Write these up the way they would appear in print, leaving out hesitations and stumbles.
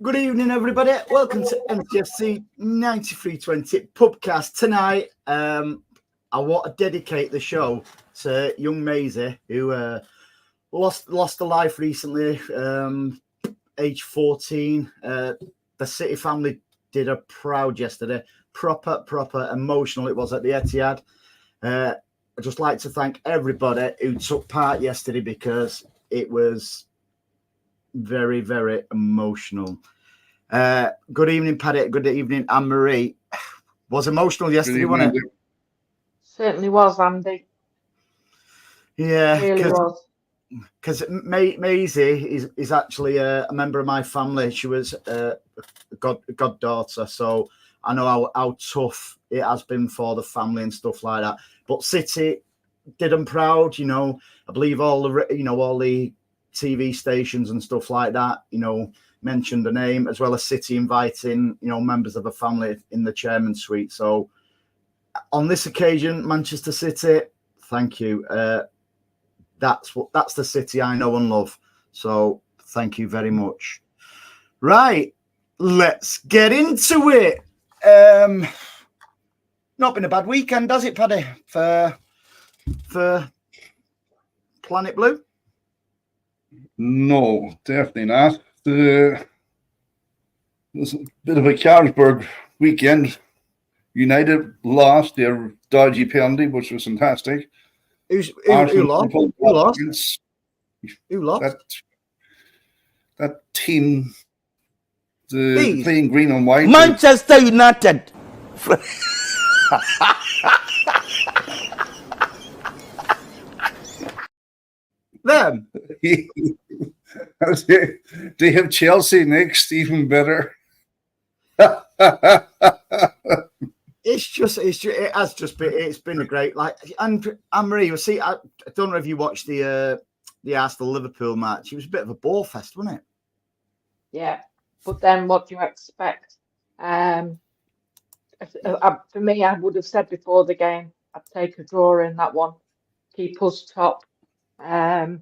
Good evening, everybody. Welcome to MCFC 9320 Pubcast. Tonight, I want to dedicate the show to young Maisy, who lost a life recently, age 14. The City family did her proud yesterday. Proper emotional it was at the Etihad. I'd just like to thank everybody who took part yesterday because it was very, very emotional. Good evening, Paddy. Good evening, Anne-Marie. Was emotional yesterday, wasn't it? Certainly was, Andy. Yeah, really was. Because Maisie is actually a member of my family. She was a goddaughter, so I know how tough it has been for the family and stuff like that. But City did them proud, I believe all the TV stations and stuff like that, mentioned the name, as well as City inviting, members of the family in the chairman's suite. So on this occasion, Manchester City, thank you. That's the City I know and love. So thank you very much. Right, let's get into it. Not been a bad weekend, has it, Paddy, for Planet Blue? No, definitely not. It was a bit of a Carlsberg weekend. United lost their dodgy penalty, which was fantastic. Who lost? Who lost? That team, playing green and white. Manchester United. Them. They have Chelsea next, even better. It's been a great, and Anne-Marie, you see, I don't know if you watched the Arsenal Liverpool match. It was a bit of a ball fest, wasn't it? Yeah, but then what do you expect? For me, I would have said before the game, I'd take a draw in that one, keep us top, and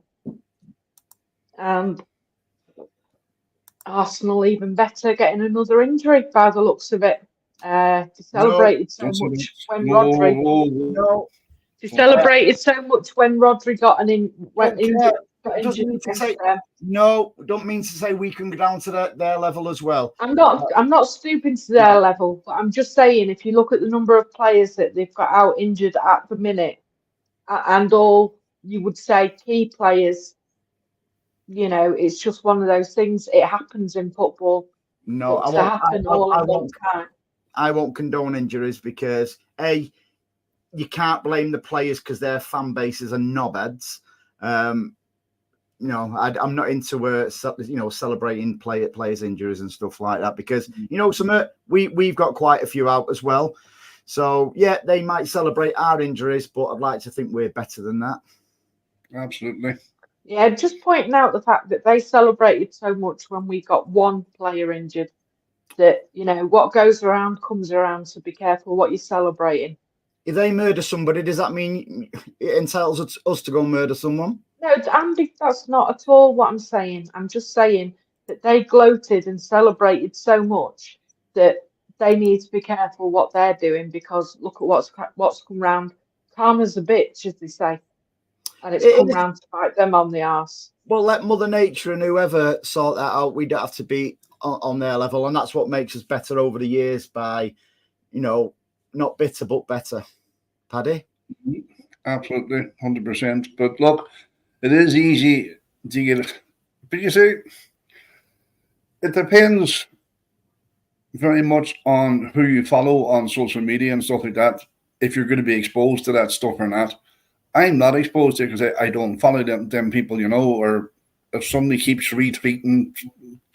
Arsenal even better, getting another injury by the looks of it. They celebrated so much when Rodri. No. They celebrated so much when Rodri went injured. No, don't mean to say we can go down to their level as well. I'm not stooping to their level, but I'm just saying, if you look at the number of players that they've got out injured at the minute, and all you would say key players, it's just one of those things. It happens in football. No, I won't condone injuries because you can't blame the players because their fan bases are knobheads. I'm not into celebrating players' injuries and stuff like that because we've got quite a few out as well. So yeah, they might celebrate our injuries, but I'd like to think we're better than that. Absolutely. Yeah, just pointing out the fact that they celebrated so much when we got one player injured that, what goes around comes around, so be careful what you're celebrating. If they murder somebody, does that mean it entitles us to go murder someone? No, Andy, that's not at all what I'm saying. I'm just saying that they gloated and celebrated so much that they need to be careful what they're doing because look at what's come round. Karma's a bitch, as they say. And it's come round to bite them on the arse. Well, let Mother Nature and whoever sort that out. We don't have to be on their level. And that's what makes us better over the years by, not bitter, but better. Paddy? Absolutely, 100%. But look, it is easy to get it. But you see, it depends very much on who you follow on social media and stuff like that, if you're going to be exposed to that stuff or not. I'm not exposed to it because I don't follow them people, or if somebody keeps retweeting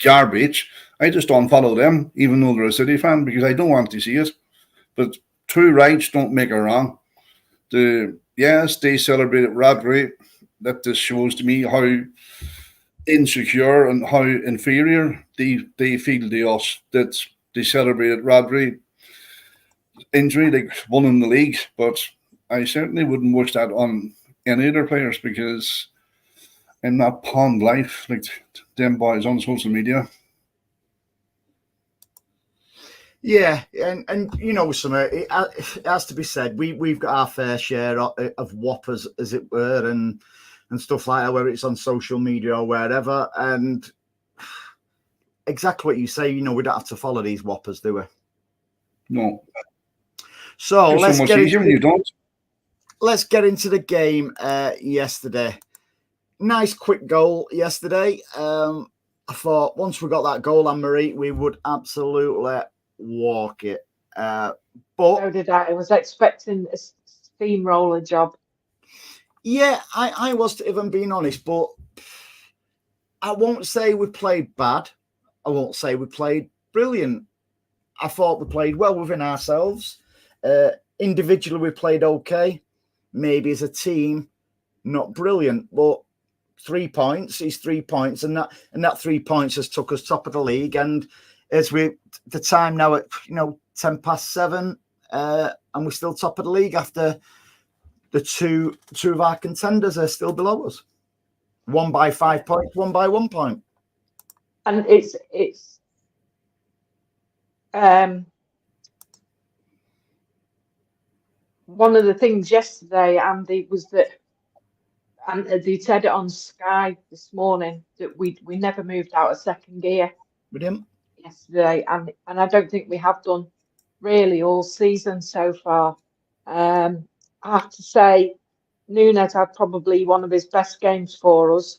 garbage, I just don't follow them, even though they're a City fan, because I don't want to see it. But two rights don't make a wrong. Yes, they celebrated Rodri. That just shows to me how insecure and how inferior they feel to us that they celebrated Rodri injury. They won in the league, but I certainly wouldn't wish that on any other players because I'm not pawned life like them boys on social media. Yeah, and you know, something, it has to be said. We've got our fair share of whoppers, as it were, and stuff like that, whether it's on social media or wherever. And exactly what you say, you know, we don't have to follow these whoppers, do we? No. So It's so much easier when you don't. Let's get into the game yesterday. Nice quick goal yesterday. I thought once we got that goal, Anne-Marie, we would absolutely walk it. But So did I. I was expecting a steamroller job. yeah, I was, even being honest, but I won't say we played bad. I won't say we played brilliant. I thought we played well within ourselves. Individually, we played okay. Maybe as a team, not brilliant, but 3 points is 3 points, and that 3 points has took us top of the league. And as the time now at 7:10, and we're still top of the league after the two of our contenders are still below us. One by 5 points, one by 1 point. And it's one of the things yesterday, Andy, was that, and they said it on Sky this morning, that we never moved out of second gear With him, yesterday, and I don't think we have done really all season so far. I have to say, Nunes had probably one of his best games for us.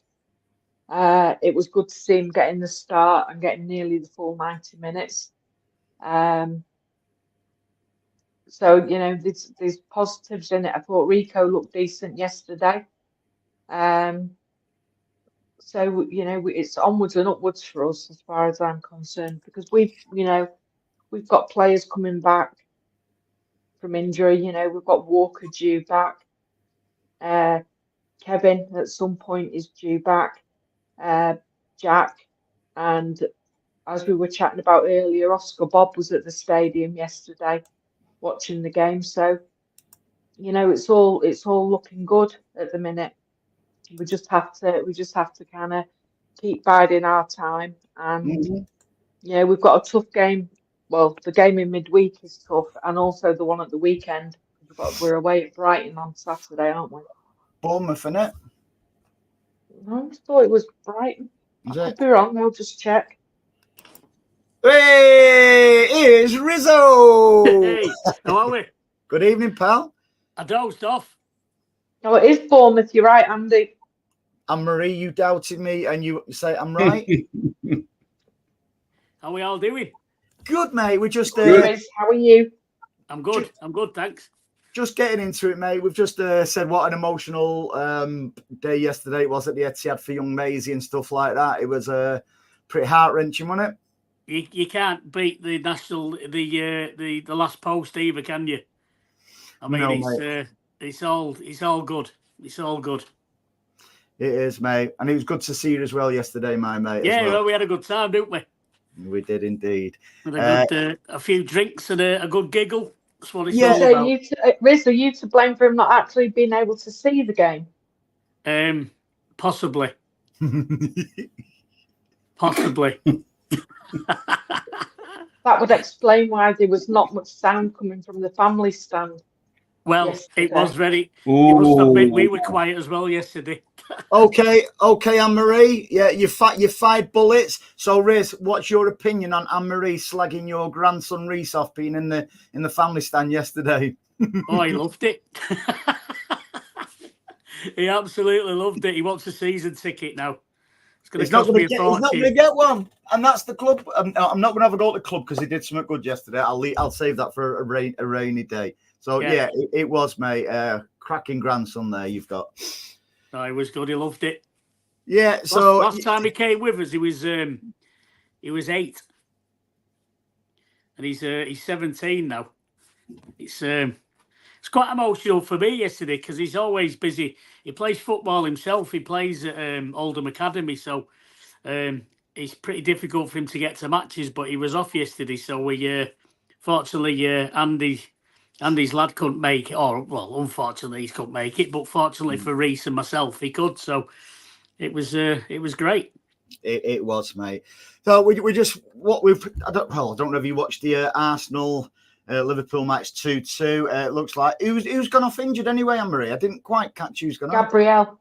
It was good to see him getting the start and getting nearly the full 90 minutes. So, you know, there's positives in it. I thought Rico looked decent yesterday. So, you know, it's onwards and upwards for us as far as I'm concerned, because we've got players coming back from injury. You know, we've got Walker due back. Kevin at some point is due back. Jack, and as we were chatting about earlier, Oscar Bob was at the stadium yesterday watching the game. So, you know, it's all looking good at the minute. We just have to kind of keep biding our time, and yeah, we've got a tough game. Well, the game in midweek is tough, and also the one at the weekend. We're away at Brighton on Saturday, aren't we? Bournemouth, innit? I just thought it was Brighton. I could be wrong. I'll just check. Hey, here's Rizzo. Hey, how are we? Good evening, pal. I dozed off. No, it is Bournemouth. You're right, Andy. Anne-Marie, you doubted me, and you say I'm right. How are we all doing? Good, mate. We're just Chris, how are you? I'm good. I'm good, thanks. just getting into it, mate. We've just said what an emotional day yesterday it was at the Etihad for young Maisie and stuff like that. It was pretty heart-wrenching, wasn't it? You can't beat the national the last post either, can you? I mean, No, it's all good. It's all good. It is, mate. And it was good to see you as well yesterday, my mate. Yeah, well, we had a good time, didn't we? We did indeed. With a few drinks and a good giggle. That's what it's all So about. Riz, are you to blame for him not actually being able to see the game? Possibly. Possibly. That would explain why there was not much sound coming from the family stand. Well, yesterday. it was very. You must admit we were quiet as well yesterday. Okay, Anne-Marie. Yeah, you fired bullets. So, Riz, what's your opinion on Anne-Marie slagging your grandson Reese off being in the family stand yesterday? Oh, he loved it. He absolutely loved it. He wants a season ticket now. He's not going to get one, and that's the club. I'm not going to have a go at the club because he did something good yesterday. I'll save that for a rainy day. So yeah, it was, mate. Cracking grandson there you've got. No, he was good. He loved it. Yeah. So last time he came with us, he was 8, and he's 17 now. It's quite emotional for me yesterday because he's always busy. He plays football himself. He plays at Oldham Academy, so it's pretty difficult for him to get to matches. But he was off yesterday, so we fortunately Andy's lad couldn't make it. Or well, unfortunately he couldn't make it, but fortunately for Reese and myself, he could. So it was great. It was, mate. So we just what we've. I don't know if you watched the Arsenal Liverpool match 2-2. It looks like who's gone off injured anyway, Anne-Marie. I didn't quite catch who's gone off. Gabrielle.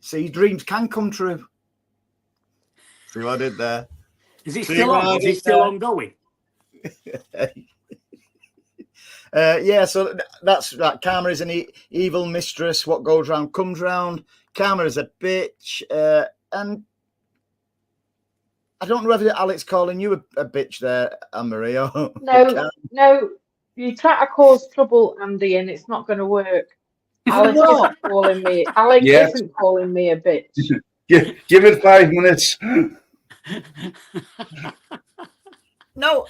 See, dreams can come true. See what I did there? Is it still on? Is it still ongoing? Yeah, so that's that. Karma is an evil mistress. What goes round comes round. Karma is a bitch, and I don't know whether Alex calling you a bitch there, Anne-Marie. No. You try to cause trouble, Andy, and it's not going to work. Alex isn't calling me. Alex isn't calling me a bitch. Give it 5 minutes. No,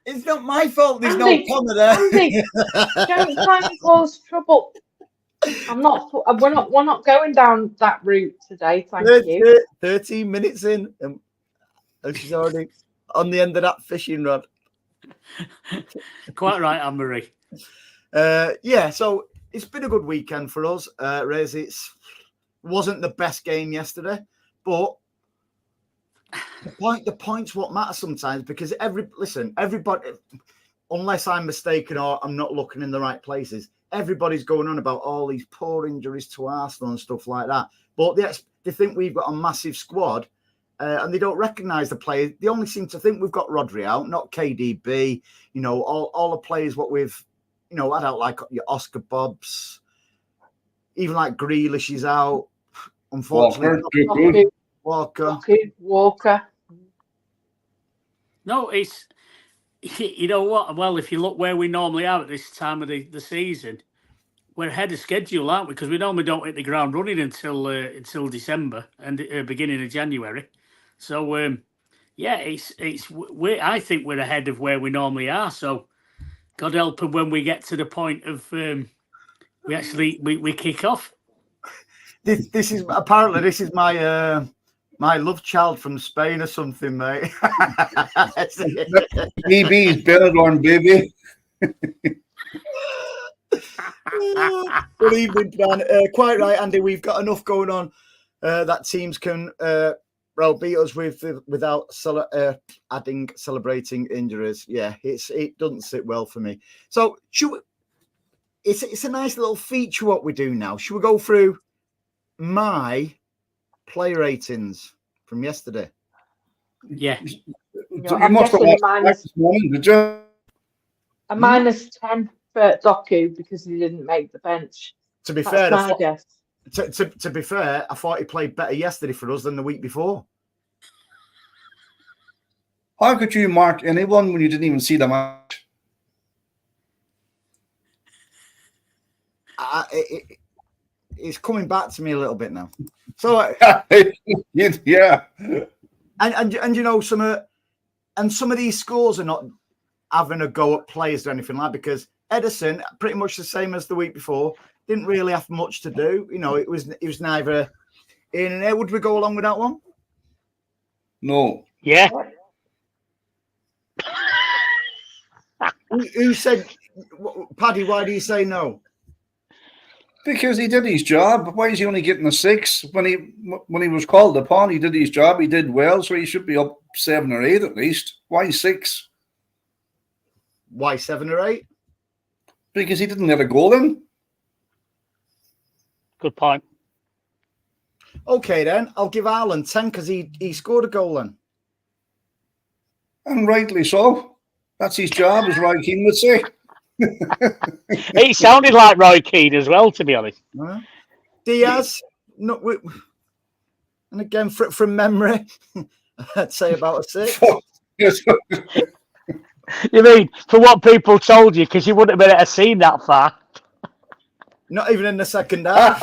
it's not my fault. There's no comma there. Andy, don't try and cause trouble. I'm not. We're not going down that route today. Thank you. 13 minutes in, and she's already on the end of that fishing rod. Quite right, Anne-Marie. Yeah, so it's been a good weekend for us. Rez, it wasn't the best game yesterday, but the point's what matters sometimes, because everybody, unless I'm mistaken or I'm not looking in the right places, everybody's going on about all these poor injuries to Arsenal and stuff like that. But they think we've got a massive squad, and they don't recognise the players. They only seem to think we've got Rodri out, not KDB. You know, all the players what we've, you know, I don't like your Oscar Bobs, even like Grealish is out. Unfortunately, Walker. No, it's, you know what? Well, if you look where we normally are at this time of the season, we're ahead of schedule, aren't we? Because we normally don't hit the ground running until December and beginning of January. So yeah, I think we're ahead of where we normally are. So God help them when we get to the point of we kick off. This is my my love child from Spain or something, mate. BB's Ballon, baby. Good evening, Dan. Quite right, Andy. We've got enough going on that teams can beat us without celebrating injuries. Yeah, it doesn't sit well for me. So it's a nice little feature what we do now. Should we go through my play ratings from yesterday? Yeah. I'm guessing a minus 10 for Doku because he didn't make the bench. To be That's fair, my guess. To be fair, I thought he played better yesterday for us than the week before. How could you mark anyone when you didn't even see the match? It's coming back to me a little bit now. So yeah, and you know some of these scores are not having a go at players or anything like that, because Edison, pretty much the same as the week before, didn't really have much to do. You know, it was neither in and out. Would we go along with that one? No. Yeah. Who said, Paddy? Why do you say no? Because he did his job. Why is he only getting a 6? When he was called upon, he did his job. He did well, so he should be up 7 or 8 at least. Why 6? Why 7 or 8? Because he didn't let a goal in. Good point. Okay, then I'll give Ireland 10 because he scored a goal then. And rightly so. That's his job, as Roy Keane would say. It sounded like Roy Keane as well, to be honest. Diaz, and again from memory, I'd say about a 6. You mean for what people told you, because you wouldn't have been able to see that far. Not even in the second half.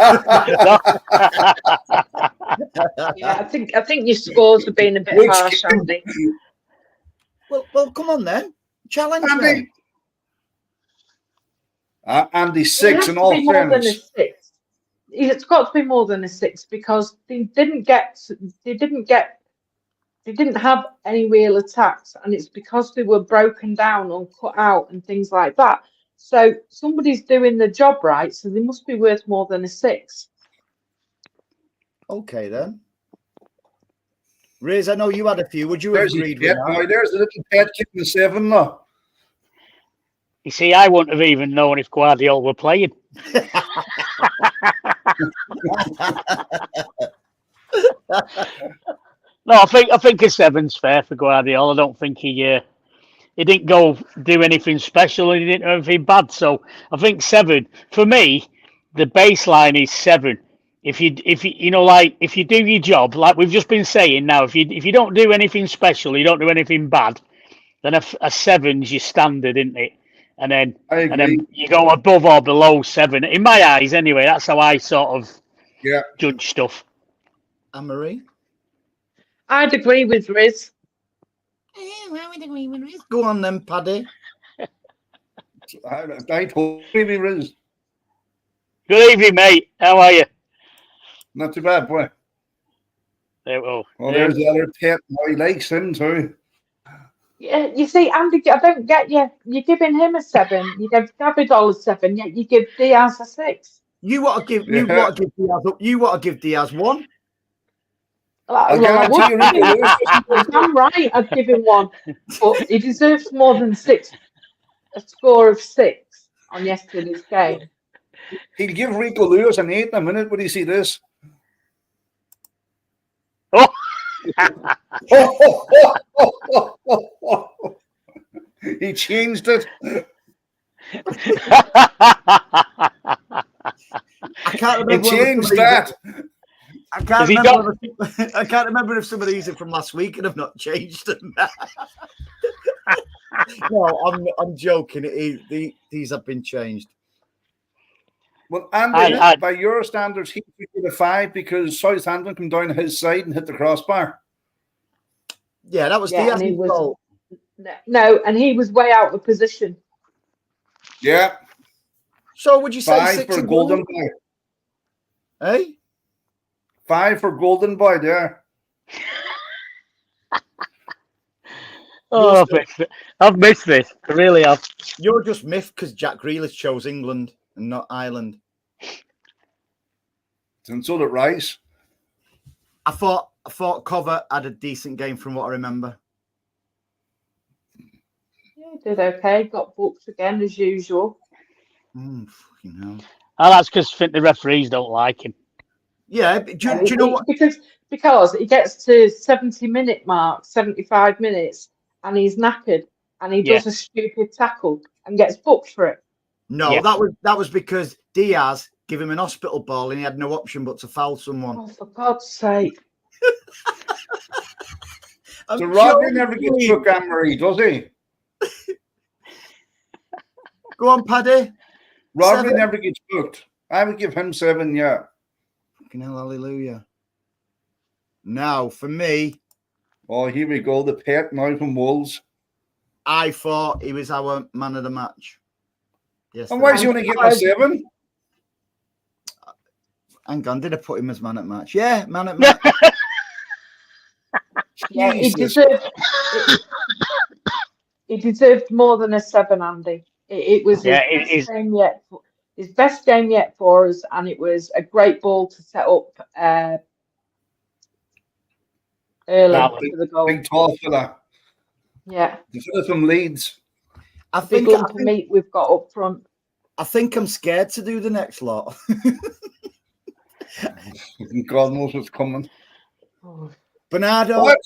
Yeah, I think your scores have been a bit harsh, Andy. Well, come on then, challenge me. Andy's 6 in all fairness. It's got to be more than a 6 because they didn't have any real attacks, and it's because they were broken down or cut out and things like that. So somebody's doing the job right, so they must be worth more than a 6. Okay then. Riz, I know you had a few. Would you have There's agreed with that? there's a little pet kicking the 7 now. You see, I wouldn't have even known if Guardiola were playing. No, I think a 7's fair for Guardiola. I don't think he didn't go do anything special and he didn't do anything bad. So I think 7 for me. The baseline is 7. If you if you do your job, like we've just been saying now, if you don't do anything special, you don't do anything bad, then a 7's your standard, isn't it? And then you go above or below 7. In my eyes, anyway, that's how I sort of judge stuff. Anne-Marie? I'd agree with Riz. I would agree with Riz. Go on then, Paddy. I told you, Riz. Good evening, mate. How are you? Not too bad, boy. Well, there's the other pet. He likes him too. Yeah, you see, Andy, I don't get you. You're giving him a 7. You give Davidol a 7, yet you give Diaz a 6. You want to give Diaz 1? I'm right. I'd give him 1, but he deserves more than 6. A score of 6 on yesterday's game. He'll give Rico Lewis an 8 in a minute. Would you see this? Oh. He changed it. I can't remember. He changed that. I can't remember if some of these are from last week and have not changed them. No, I'm joking. These have been changed. Well, Andy, by your standards, he should get a 5 because Southampton come down his side and hit the crossbar. Yeah, that was Diaz's goal. No, and he was way out of position. Yeah. So would you say 5 6 for Golden Boy? Hey? 5 for Golden Boy there. Oh, I've missed this. I really have. You're just miffed because Jack Grealish chose England and not Ireland. And so did Rice. I thought Cover had a decent game from what I remember. Yeah, he did okay. Got booked again as usual. Fucking hell. Oh, that's because I think the referees don't like him. Yeah, do you know what? Because he gets to 70-minute mark, 75 minutes, and he's knackered, and he does a stupid tackle and gets booked for it. No, that was because Diaz gave him an hospital ball and he had no option but to foul someone. Oh, for God's sake! So Rodney never gets booked, Anne-Marie, does he? Go on, Paddy. Rodney 7. never gets booked. I would give him 7, yeah. Fucking hell, hallelujah. Now, for me... Oh, here we go. The pet now from Wolves. I thought he was our man of the match. Yes. And why is he only getting a 7? Hang on, did I put him as man at match? Yeah, man at match. Yeah, he deserved more than a 7, Andy. It was his best game yet for us, and it was a great ball to set up early for the goal. Big tall fella. Yeah. The fella from Leeds. I think meat we've got up front. I think I'm scared to do the next lot. God knows what's coming. Oh. Bernardo. What?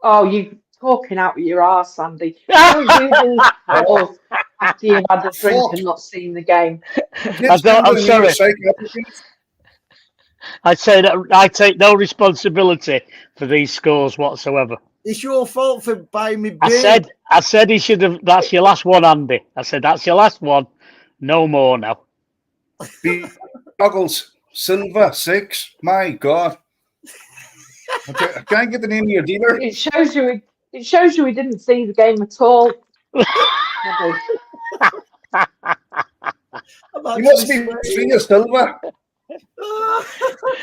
Oh, you talking out with your arse, Andy. Don't do these after you've had a drink and not seen the game. I'm sorry. I'd say that I take no responsibility for these scores whatsoever. It's your fault for buying me beer. I said he should have. That's your last one, Andy. I said that's your last one. No more now. Goggles Silva 6. My God. Okay, I can't get the name of your dealer. It shows you he didn't see the game at all. You must be Senior Silva.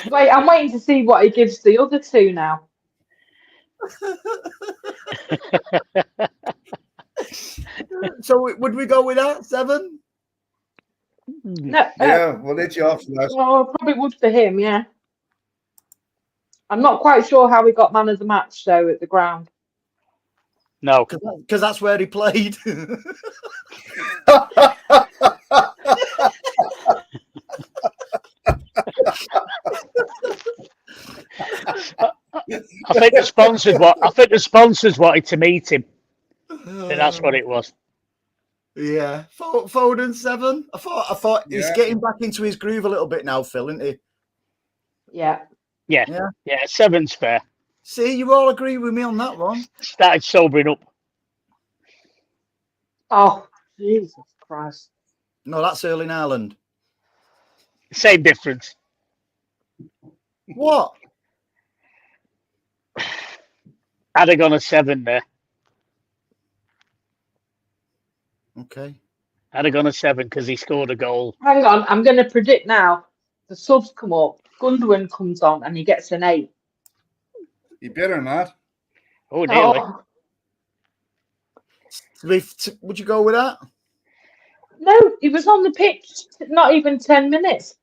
Wait, I'm waiting to see what he gives the other two now. So would we go with that 7? No, yeah, we'll let you off that. Well, probably would for him, yeah. I'm not quite sure how we got man of the match though at the ground. No. Because that's where he played. I think the sponsors wanted to meet him. I think that's what it was. Yeah, Foden 7. I thought he's Yeah. getting back into his groove a little bit now, Phil, isn't he? Yeah. Yeah. 7's fair. See, you all agree with me on that one. Started sobering up. Oh, Jesus Christ. No, that's Erling Haaland. Same difference. What? I'd have gone a 7 there. Okay. I'd have gone a 7 because he scored a goal. Hang on, I'm going to predict now. The subs come up, Gundogan comes on, and he gets an 8. You better not. Oh, nearly. Oh, Would you go with that? no, he was on the pitch not even 10 minutes.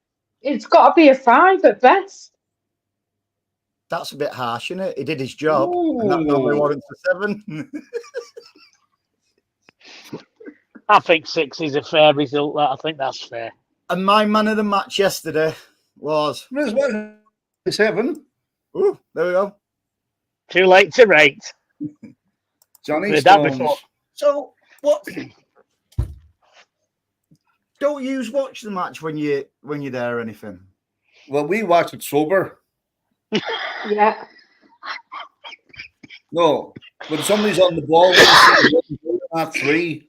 It's got to be a 5 at best. That's a bit harsh, isn't it? He did his job, and that normally warrants a 7. I think 6 is a fair result. I think that's fair. And my man of the match yesterday was... Might as well 7. Ooh, there we go. Too late to rate. Johnny Heard that Stones. before. So, what... Don't you watch the match when you're there or anything? Well, we watched it sober. Yeah. No, when somebody's on the ball, at 3.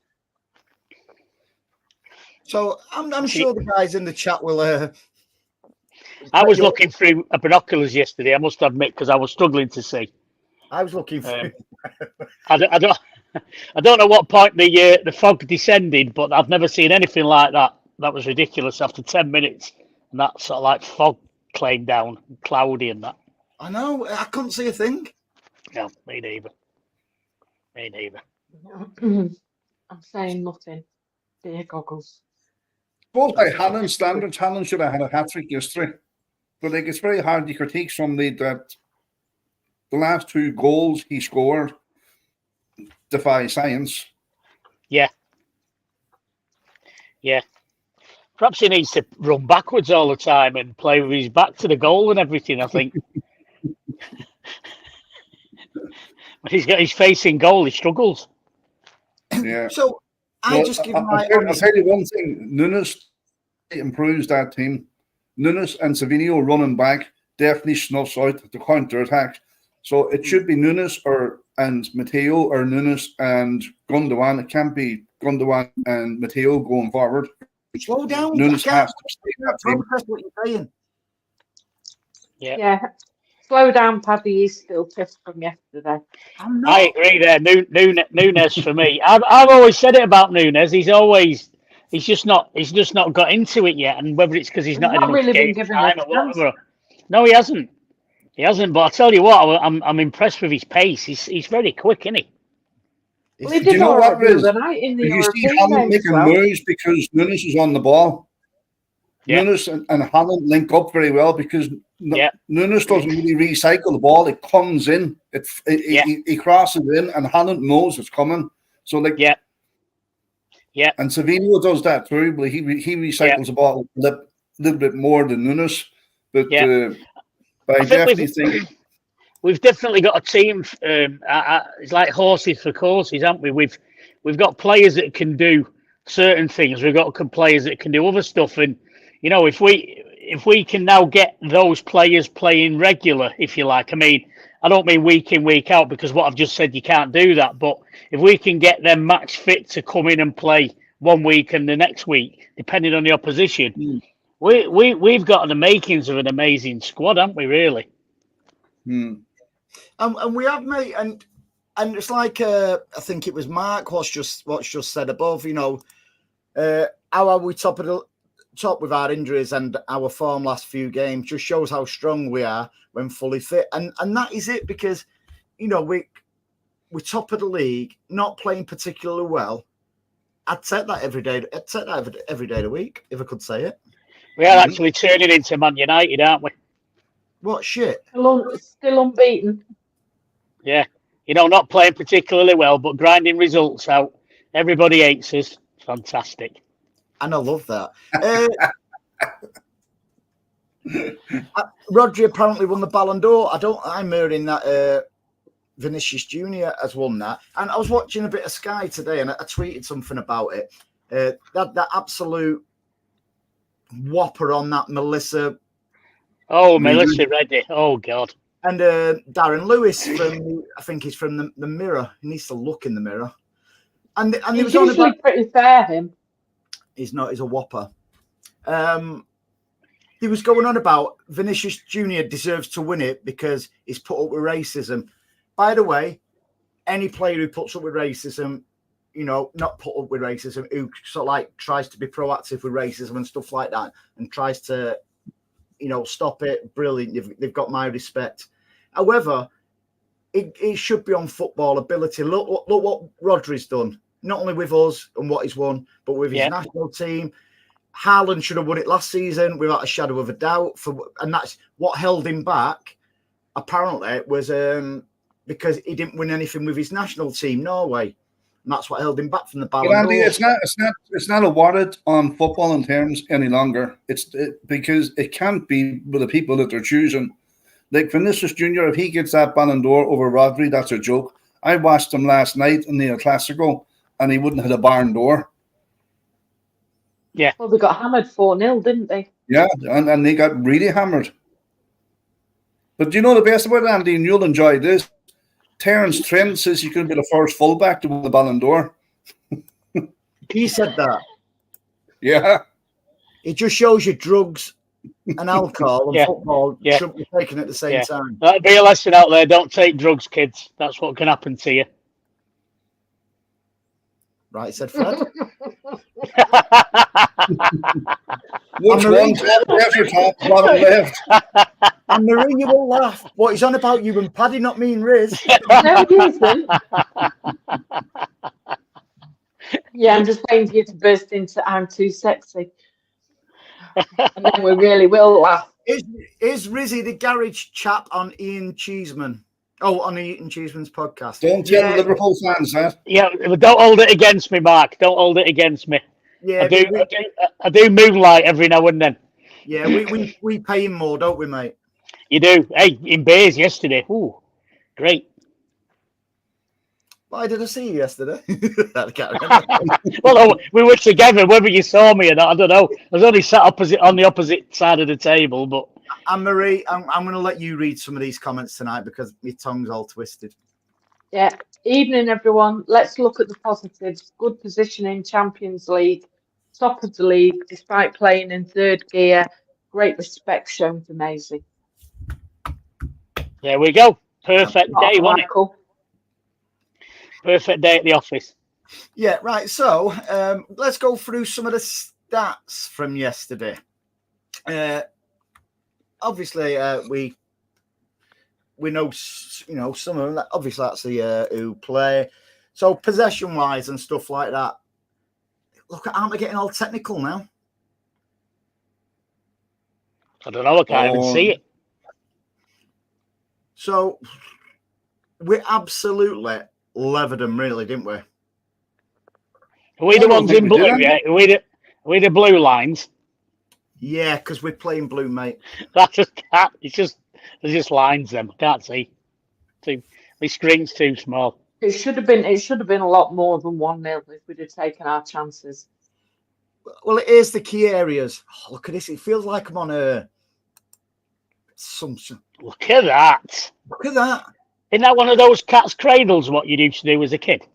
So I'm sure the guys in the chat will. I was looking through binoculars yesterday, I must admit, because I was struggling to see. I was looking for. I don't know what point the fog descended, but I've never seen anything like that. That was ridiculous after 10 minutes. And that sort of like fog came down, cloudy and that. I know. I couldn't see a thing. No, me neither. Me neither. I'm saying nothing. Dear goggles. Both by Haaland standards, Haaland should have had a hat-trick yesterday. But like, it's very hard to critique somebody that the last 2 goals he scored defy science. Yeah. Yeah. Perhaps he needs to run backwards all the time and play with his back to the goal and everything, I think. When he's got his face in goal, he struggles. Yeah. So I just give my. I'll tell you one thing. Nunes improves that team. Nunes and Savinho running back definitely snuffs out the counter attack. So it should be Nunes and Matteo, or Nunes and Gundogan. It can't be Gundogan and Matteo going forward. Slow down. Nunes has to stay in that team. That's what you're saying. Yeah. Slow down, Paddy. He's still pissed from yesterday. I'm not. I agree there. Nunes for me. I've always said it about Nunes. He's just not got into it yet. And whether it's because he's not had enough really been game given time a or chance. whatever. No, he hasn't. He hasn't. But I tell you what, I'm impressed with his pace. He's very quick, isn't he? Well, he Do did you know all what, right the Riz? other night in the You see European Haaland game as making well. moves because Nunes is on the ball. Yeah. Nunes and Haaland link up very well because Yeah. Nunes doesn't really recycle the ball. It comes in. He crosses in, and Haaland knows it's coming. So like, Yeah. Yeah. And Savinho does that too, but he recycles the ball a little bit more than Nunes. But I definitely think we've definitely got a team. It's like horses for courses, haven't we? We've got players that can do certain things. We've got players that can do other stuff, and you know, if we can now get those players playing regular, if you like. I mean, I don't mean week in, week out, because what I've just said, you can't do that. But if we can get them match fit to come in and play one week and the next week, depending on the opposition, we've got the makings of an amazing squad, haven't we? Really. And we have, mate, and it's like I think it was Mark what's just said above. You know, how are we top with our injuries, and our form last few games just shows how strong we are when fully fit, and that is it, because you know we're top of the league, not playing particularly well. I'd take that every day. I'd take that every day of the week if I could say it. We are actually turning into Man United, aren't we? What shit? Still unbeaten. Yeah. Not playing particularly well, but grinding results out. Everybody hates us. Fantastic. And I love that. Rodri apparently won the Ballon d'Or. I'm hearing that Vinicius Junior has won that. And I was watching a bit of Sky today, and I tweeted something about it. That absolute whopper on that Melissa. Oh, Melissa Reddy. Oh, God. And Darren Lewis I think he's from the Mirror. He needs to look in the mirror. And he was usually pretty fair, him. He's not. He's a whopper. He was going on about Vinicius Junior deserves to win it because he's put up with racism. By the way, any player who puts up with racism, not put up with racism, who sort of like tries to be proactive with racism and stuff like that, and tries to, stop it, brilliant. They've got my respect. However, it should be on football ability. Look what Rodri's done, not only with us and what he's won, but with his national team. Haaland should have won it last season without a shadow of a doubt. And that's what held him back, apparently, was because he didn't win anything with his national team, Norway. And that's what held him back from the Ballon d'Or. Andy, it's not awarded on football in terms any longer. Because it can't be with the people that they're choosing. Like Vinicius Junior, if he gets that Ballon d'Or over Rodri, that's a joke. I watched him last night in the El Clasico, and he wouldn't hit a barn door. Yeah. Well, they got hammered 4-0, didn't they? Yeah, and they got really hammered. But do you know the best about it, Andy, and you'll enjoy this? Terence Trent says he's going to be the first fullback to win the Ballon d'Or. He said that. Yeah. It just shows you drugs and alcohol and football shouldn't be taken at the same time. That'll be a lesson out there. Don't take drugs, kids. That's what can happen to you. Right, said Fred. Which one? Left or top? Bottom left. And Marie, you will laugh. What he's on about you and Paddy, not me and Riz. No, he isn't. Yeah, I'm just waiting for you to burst into "I'm too sexy," and then we really will laugh. Is Rizzy the garage chap on Ian Cheeseman? Oh, on Ian Cheeseman's podcast. Don't tell the Liverpool fans that. Yeah, but don't hold it against me, Mark. Don't hold it against me. Yeah, I do moonlight every now and then. Yeah, we pay him more, don't we, mate? You do. Hey, in Bays yesterday. Ooh, great. Why did I see you yesterday? I can't remember. Well, we were together. Whether you saw me or not, I don't know. I was only sat on the opposite side of the table. But Anne-Marie, I'm going to let you read some of these comments tonight because my tongue's all twisted. Yeah. Evening, everyone. Let's look at the positives. Good position in Champions League, top of the league, despite playing in third gear. Great respect shown to Maisy. There we go. Perfect day, wasn't it? Perfect day at the office. Yeah, right. So let's go through some of the stats from yesterday. Obviously, we know, some of them. Obviously, that's the who play. So possession-wise and stuff like that. Look, aren't we getting all technical now? I don't know. I can't even see it. So we absolutely levered them, really, didn't we? Are we the ones in blue? Yeah. Are we the blue lines? Yeah, because we're playing blue, mate. That's just cat. There's just lines. Them. I can't see. My screen's too small. It should have been a lot more than 1-0 if we'd have taken our chances. Well, it is the key areas. Oh, look at this. It feels like I'm on a something. Look at that. Look at that. Isn't that one of those cat's cradles? What you used to do as a kid?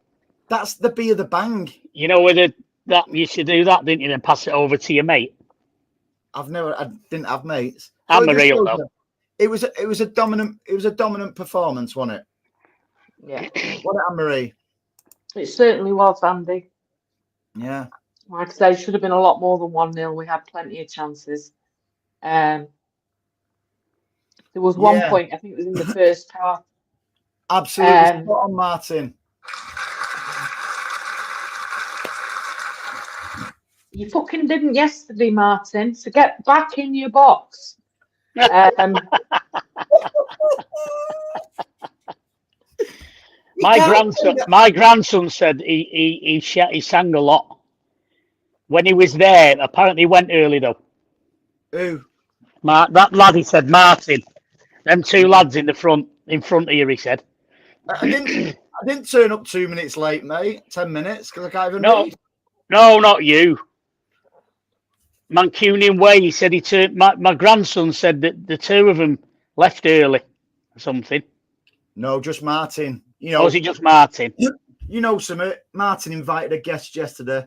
That's the B of the bang. You know where that you used to do that, didn't you? Then pass it over to your mate. I didn't have mates. I'm a real though. It was a dominant performance, wasn't it? Yeah. What it, Anne-Marie? It certainly was, Andy. Yeah. Like I say, it should have been a lot more than 1-0. We had plenty of chances. There was one point, I think it was in the first half. Absolutely spot on, Martin. You fucking didn't yesterday, Martin. So get back in your box. My grandson said he sang a lot when he was there. Apparently, he went early though. Who? That lad, he said, Martin. Them two lads in front here. He said. I didn't turn up 2 minutes late, mate. 10 minutes because I can't even read. No, not you. Mancunian Way. He said he turned. My grandson said that the two of them left early or something. No, just Martin. You Or know, was it just Martin? you know something. Martin invited a guest yesterday.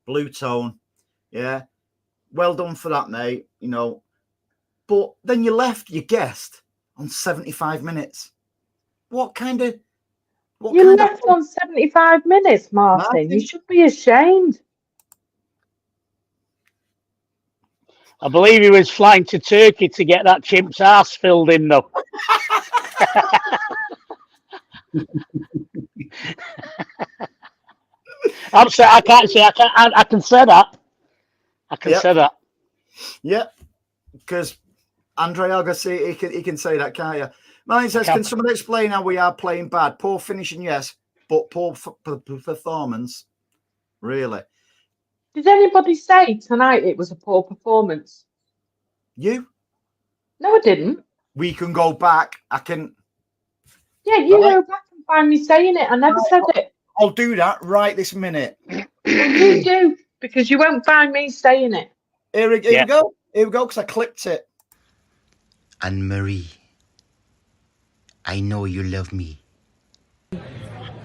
Blue Tone. Yeah. Well done for that, mate. You know. But then you left your guest on 75 minutes. What kind of... You left on 75 minutes, Martin. You should be ashamed. I believe he was flying to Turkey to get that chimp's ass filled in, though. I'm sorry, I can't say. I can say that. I can say that. Yeah, because Andre Agassi, he can say that, can't you? Mine says, can someone explain how we are playing bad? Poor finishing, yes, but poor performance, really. Did anybody say tonight it was a poor performance? You? No, I didn't. We can go back. I can. Yeah, you go back and find me saying it. I never said it. I'll do that right this minute. Well, you do, because you won't find me saying it. Here we go. Here we go, because I clipped it. Anne-Marie, I know you love me.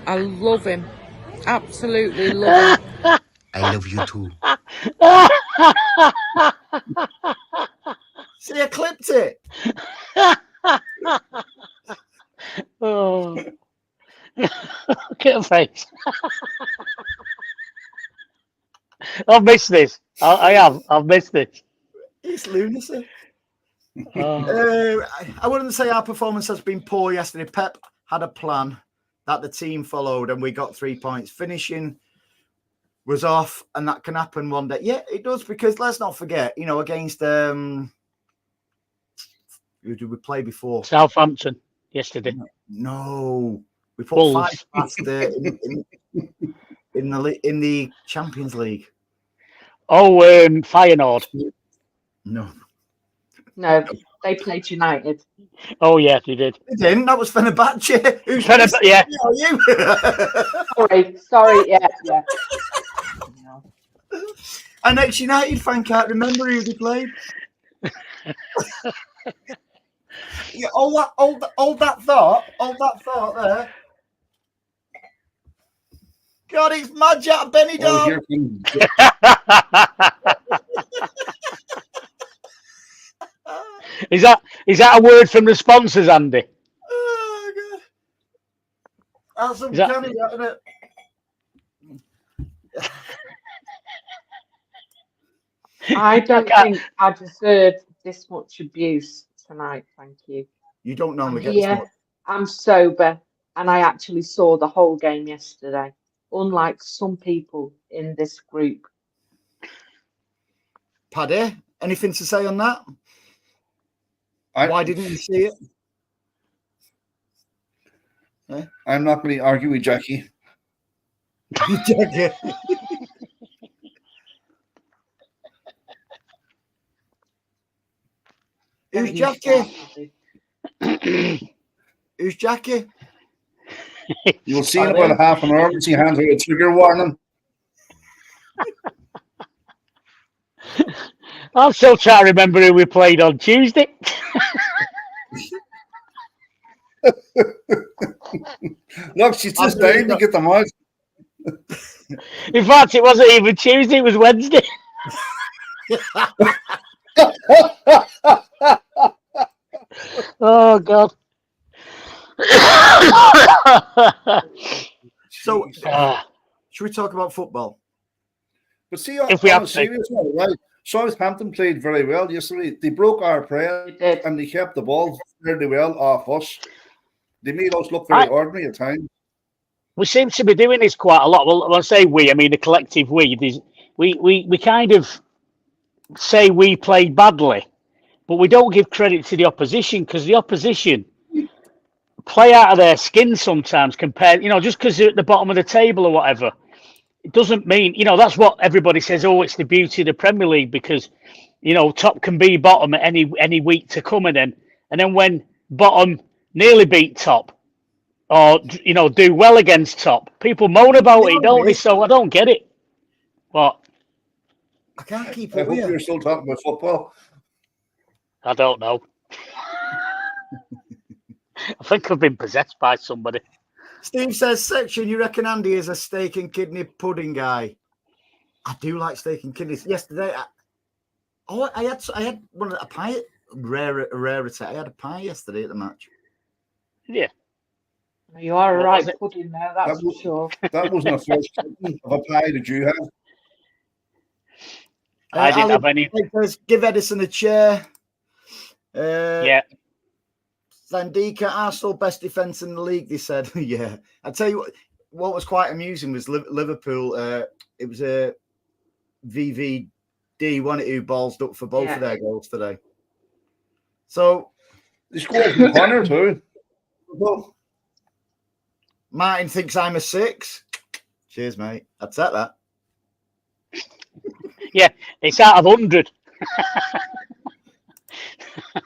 I love him. Absolutely love him. I love you too. See, I clipped it. Oh, look at her face. I've missed this. I have. I've missed this. It's lunacy. I wouldn't say our performance has been poor yesterday. Pep had a plan that the team followed, and we got 3 points. Finishing was off, and that can happen one day. Yeah, it does, because let's not forget, you know, against who did we play before? Southampton yesterday. No, we put Bulls. 5 past in the Champions League. Oh, Feyenoord. No, they played United. Oh yeah, they did. they didn't. That was Fenerbahce. Who's Yeah. you? Sorry, yeah. An ex-United fan can't remember who they played. Yeah, hold that thought there. God, it's Madge out of Benidorm. Is that a word from the sponsors, Andy? Oh God, that's some that- canny, isn't it? I don't think I deserved this much abuse tonight. Thank you. You don't normally get this much. I'm sober, and I actually saw the whole game yesterday, unlike some people in this group. Paddy, anything to say on that? Why didn't you see it? I'm not going to argue with Jackie. Jackie. Who's Jackie? Who's Jackie? You'll see in about half an hour when she hands her a trigger warning. I'm still trying to remember who we played on Tuesday. Look, she's just dying to get them out. In fact, it wasn't even Tuesday, it was Wednesday. Oh, God. So, should we talk about football? But see, If we on have a to. serious note, right? Southampton played very well yesterday. They broke our press and they kept the ball fairly well off us. They made us look very ordinary at times. We seem to be doing this quite a lot. Well, when I say we, I mean the collective we. We kind of say we played badly, but we don't give credit to the opposition, because the opposition play out of their skin sometimes compared, just because they're at the bottom of the table or whatever. It doesn't mean, that's what everybody says. Oh, it's the beauty of the Premier League because, top can be bottom at any week to come, and then when bottom nearly beat top, or do well against top, people moan about it, don't they? So I don't get it. What? I can't keep I up hope with you. you're still talking about football. I don't know. I think I've been possessed by somebody. Steve says, "Section, you reckon Andy is a steak and kidney pudding guy?" I do like steak and kidneys. Yesterday, I had a pie. Rarity. I had a pie yesterday at the match. Yeah. You are a What right was it? pudding there, that's for sure. That wasn't a first of a pie that you had. I didn't have any. Says, give Edison a chair. Yeah. Zandika, Arsenal best defence in the league, they said. Yeah. I tell you what was quite amusing was Liverpool. It was a VVD, one who balls up for both of their goals today. So They scored from corner too. Well, Martin thinks I'm a 6. Cheers, mate. I'd take that. Yeah, it's out of 100.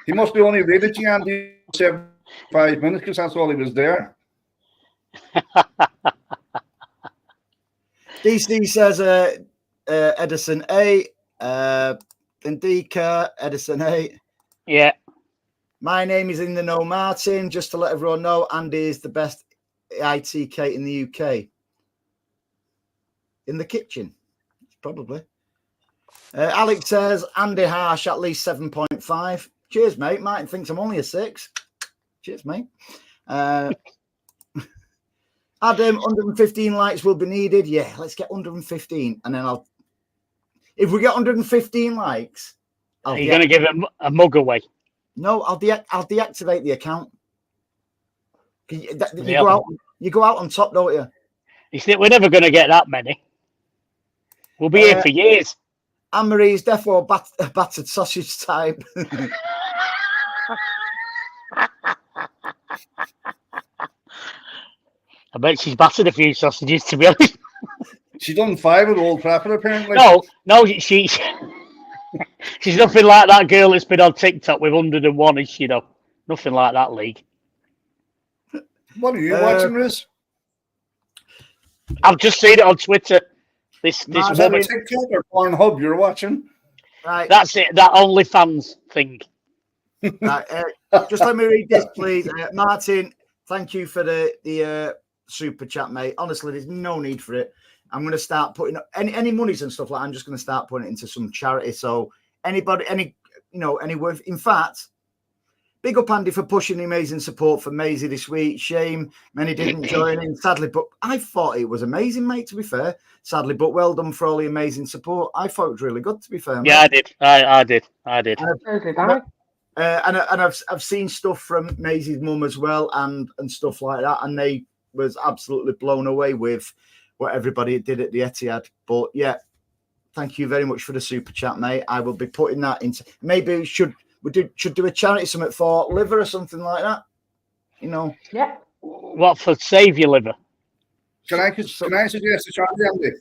he must be only rated you, Andy, 75 minutes because that's all he was there. DC says Edison 8. Indika, Edison 8. Yeah. My name is in the know, Martin. Just to let everyone know, Andy is the best ITK in the UK. In the kitchen, probably. Alex says, Andy Harsh, at least 7.5. Cheers, mate. Martin thinks I'm only a 6. Cheers, mate. Adam, 115 likes will be needed. Yeah, let's get 115. And then if we get 115 likes, Are you going to give a mug away? No, I'll deactivate the account. You go out on top, don't you? You think we're never going to get that many? We'll be here for years. Anne-Marie's defo battered sausage type. I bet she's battered a few sausages, to be honest. She done 5 at Old Trafford, apparently. No, she's nothing like that girl that's been on TikTok with 101, is she? Nothing like that league. What are you watching, Riz? I've just seen it on Twitter. This Is that woman. TikTok or Pornhub you're watching? Right. That's it. That OnlyFans thing. Right, just let me read this, please. Martin, thank you for the super chat, mate. Honestly, there's no need for it. I'm going to start putting any monies and stuff like that. I'm just going to start putting it into some charity. So any worth. In fact, big up Andy for pushing the amazing support for Maisie this week. Shame many didn't join in, sadly, but I thought it was amazing, mate, to be fair. Sadly, but well done for all the amazing support. I thought it was really good, to be fair, mate. Yeah, I did. I did. And I've seen stuff from Maisie's mum as well and stuff like that, and they was absolutely blown away with what everybody did at the Etihad. But yeah, thank you very much for the super chat, mate. I will be putting that into maybe we should do a charity summit for liver or something like that. Yeah. What for? Save your liver. Can I suggest a charity, Andy?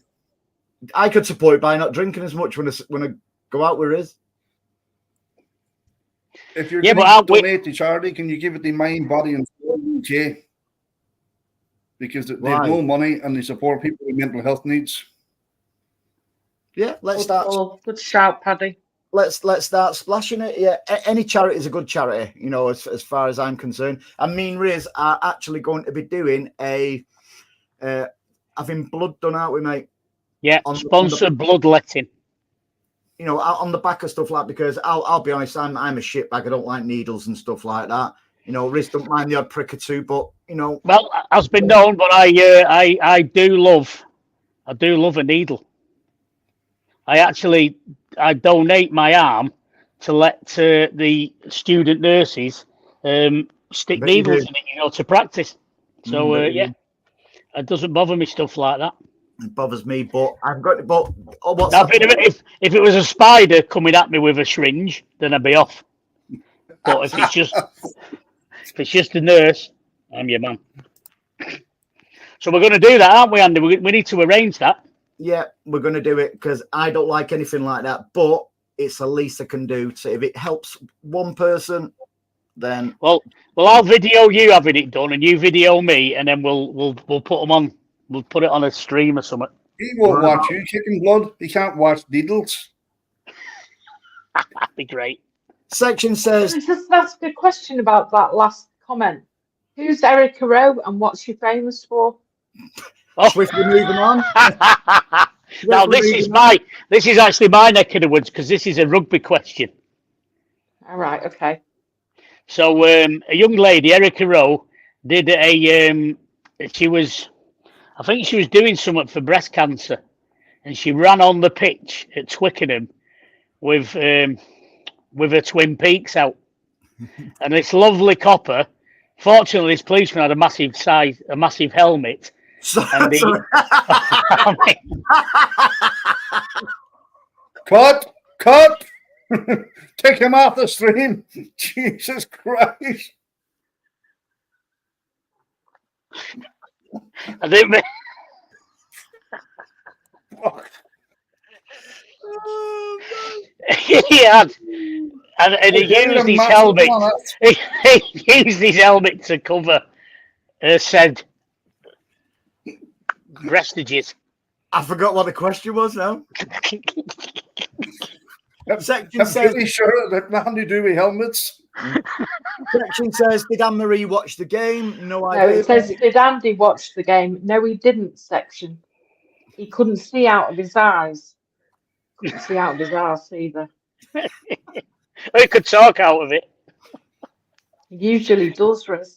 I could support it by not drinking as much when I go out with Riz. If you're going to donate to charity, can you give it the Mind, Body and Soul UK? Because they have no money and they support people with mental health needs. Yeah, let's start. Good shout, Paddy. Let's start splashing it. Yeah, any charity is a good charity, as far as I'm concerned. And me and Riz are actually going to be doing having blood done out with, mate. Yeah, sponsored bloodletting. On the back of stuff like, because I'll be honest, I'm a shitbag. I don't like needles and stuff like that. Riz don't mind the odd prick or two, but Well, has been known, but I do love a needle. I donate my arm to let the student nurses stick needles in it, to practice. So yeah, it doesn't bother me stuff like that. It bothers me, but I've got. But now, if it was a spider coming at me with a syringe, then I'd be off. But if it's just a nurse, I'm your man. So we're going to do that, aren't we, Andy? We need to arrange that. Yeah, we're going to do it because I don't like anything like that, but it's the least I can do. So if it helps one person, then Well, I'll video you having it done, and you video me, and then we'll put them on. We'll put it on a stream or something. He won't watch you kicking blood. He can't watch needles. That'd be great. Section says, Can I just ask a question about that last comment? Who's Erica Rowe and what's she famous for? swiftly moving on. Now this is actually my neck of the woods because this is a rugby question. All right, okay. So a young lady, Erica Rowe, did I think she was doing something for breast cancer, and she ran on the pitch at Twickenham with her Twin Peaks out, and this lovely copper. Fortunately, this policeman had a massive helmet. And Cut! Take him off the stream. Jesus Christ. I think he had, and he used his helmet. He used his helmet to cover said breastages. I forgot what the question was now. Section I'm says, pretty sure that nothing to do with helmets. Section says, did Anne-Marie watch the game? No No, idea. it says, did Andy watch the game? No, he didn't, Section. He couldn't see out of his eyes. Couldn't see out of his arse either. He could talk out of it. He usually does, Riz.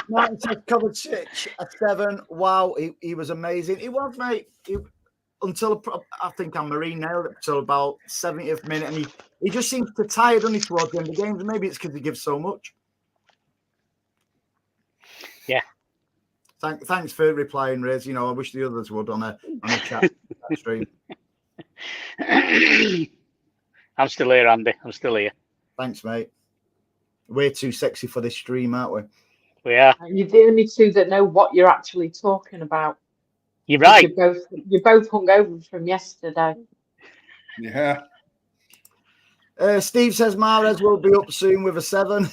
Martin said Kovacic a 7. Wow, he was amazing. He was, mate. Until I think Anne-Marie nailed it until about 70th minute, and he just seems to tired on towards the end of the games. Maybe it's because he gives so much. Yeah. Thanks for replying, Riz. You know, I wish the others would on a chat stream. I'm still here, Andy. I'm still here. Thanks, mate. We're too sexy for this stream, aren't we? We are. You're the only two that know what you're actually talking about. You're right. You're both hungover from yesterday. Yeah. Steve says Mahrez will be up soon with a 7.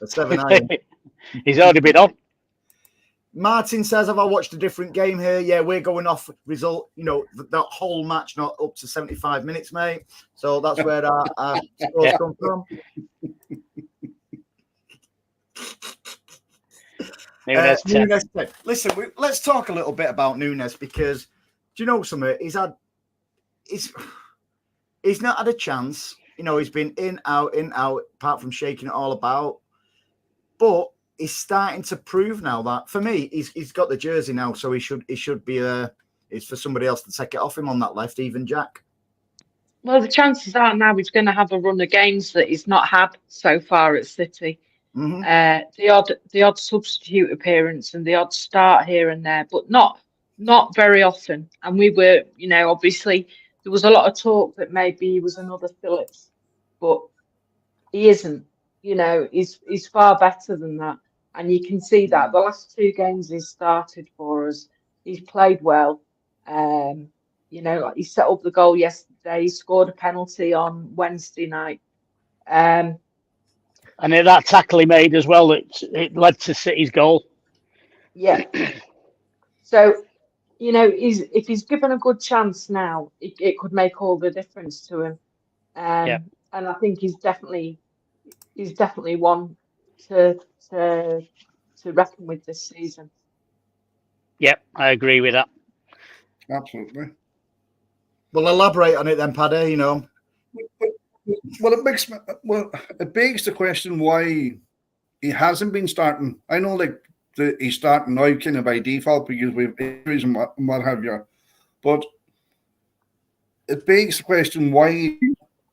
A 7 iron. He's already been on. Martin says, have I watched a different game here? Yeah, we're going off result, that whole match, not up to 75 minutes, mate. So that's where our scores come from. Nunes, Nunes, listen, let's talk a little bit about Nunes because, do you know something? He's not had a chance. He's been in, out, apart from shaking it all about. But he's starting to prove now that, for me, he's got the jersey now, so he should be it's for somebody else to take it off him on that left, even Jack. Well, the chances are now he's going to have a run of games that he's not had so far at City. Mm-hmm. The odd substitute appearance and the odd start here and there, but not very often. And we were, obviously there was a lot of talk that maybe he was another Phillips, but he isn't. He's far better than that, and you can see that the last 2 games he's started for us, he's played well. He set up the goal yesterday. He scored a penalty on Wednesday night. And that tackle he made as well, it led to City's goal. Yeah. So, if he's given a good chance now, it could make all the difference to him. And I think he's definitely one to reckon with this season. Yep, I agree with that. Absolutely. Well, elaborate on it then, Paddy, Well, it begs the question why he hasn't been starting. I know, he's starting now kind of by default because we've injuries and what have you. But it begs the question why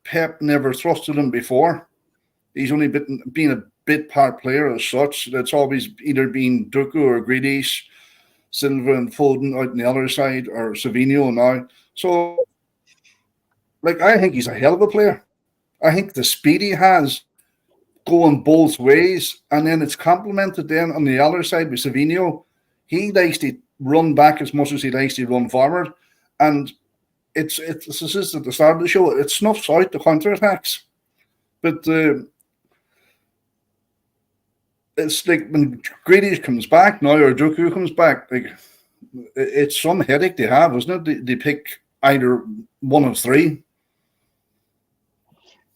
Pep never thrusted him before. He's only been a bit part player as such. That's always either been Duku or Grealish, Silva and Foden out on the other side, or Savinho now. So, I think he's a hell of a player. I think the speed he has, going both ways, and then it's complemented then on the other side with Savinho. He likes to run back as much as he likes to run forward, and it's this is at the start of the show. It snuffs out the counterattacks, but it's like when Grealish comes back now or Doku comes back, like it's some headache they have, isn't it? They pick either one of three.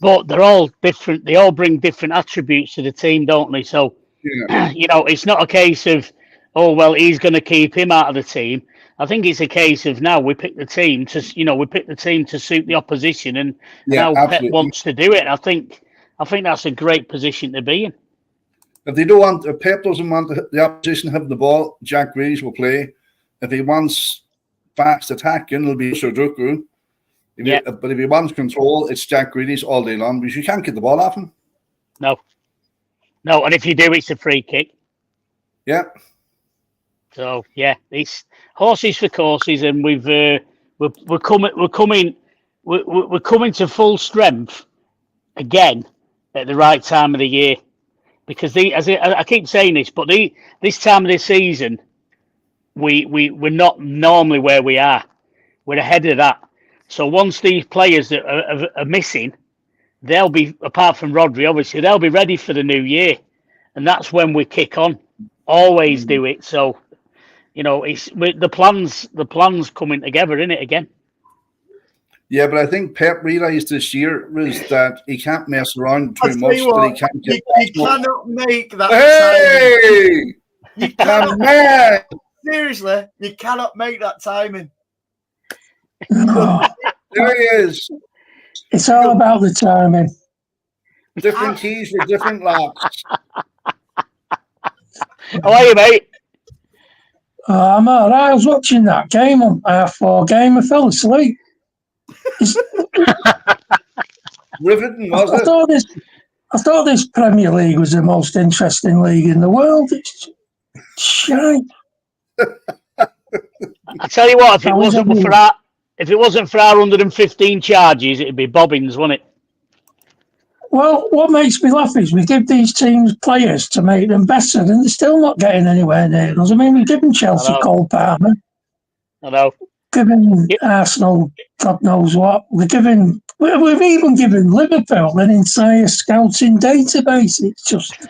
But they're all different. They all bring different attributes to the team, don't they? So, Yeah. It's not a case of, oh, well, he's going to keep him out of the team. I think it's a case of now we pick the team to suit the opposition, and how absolutely. Pep wants to do it. I think that's a great position to be in. If Pep doesn't want the opposition having the ball, Jack Grealish will play. If he wants fast attacking, it'll be Sudoku. But if he wants control, it's Jack Grealish all day long because you can't get the ball off him. No, and if you do, it's a free kick. Yeah. So it's horses for courses, and we're coming to full strength again at the right time of the year, because I keep saying this, but this time of the season we're not normally where we are. We're ahead of that. So once these players that are missing, they'll be, apart from Rodri, obviously, they'll be ready for the new year, and that's when we kick on. Always do it. So, it's the plans coming together, isn't it, again? Yeah, but I think Pep realised this year was that he can't mess around too much. He can't get you cannot make that. Hey! You cannot. Seriously, you cannot make that timing. There he is. It's all about the timing. Different keys with different locks. How are you, mate? I'm all right. I was watching that game on half-4 game. I fell asleep. Riveting, was it? I thought this Premier League was the most interesting league in the world. It's shite. I tell you what, if it wasn't for our 115 charges, it'd be bobbins, wouldn't it? Well, what makes me laugh is we give these teams players to make them better, and they're still not getting anywhere near us. I mean, we've given Chelsea Cole Palmer. I know. Given Arsenal, God knows what. We've even given Liverpool an entire scouting database. It's just...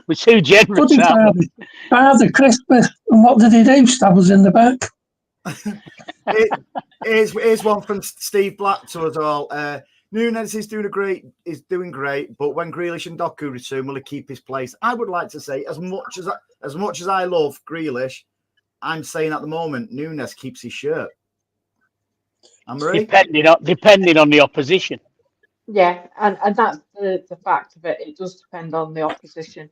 We're too generous. Father Christmas. And what did he do? Stab us in the back. Here's one from Steve Black to us all. Nunes is doing great, but when Grealish and Doku return, will he keep his place? I would like to say, as much as I love Grealish, I'm saying at the moment Nunes keeps his shirt. Depending on the opposition. Yeah, and that's the fact of it. It does depend on the opposition.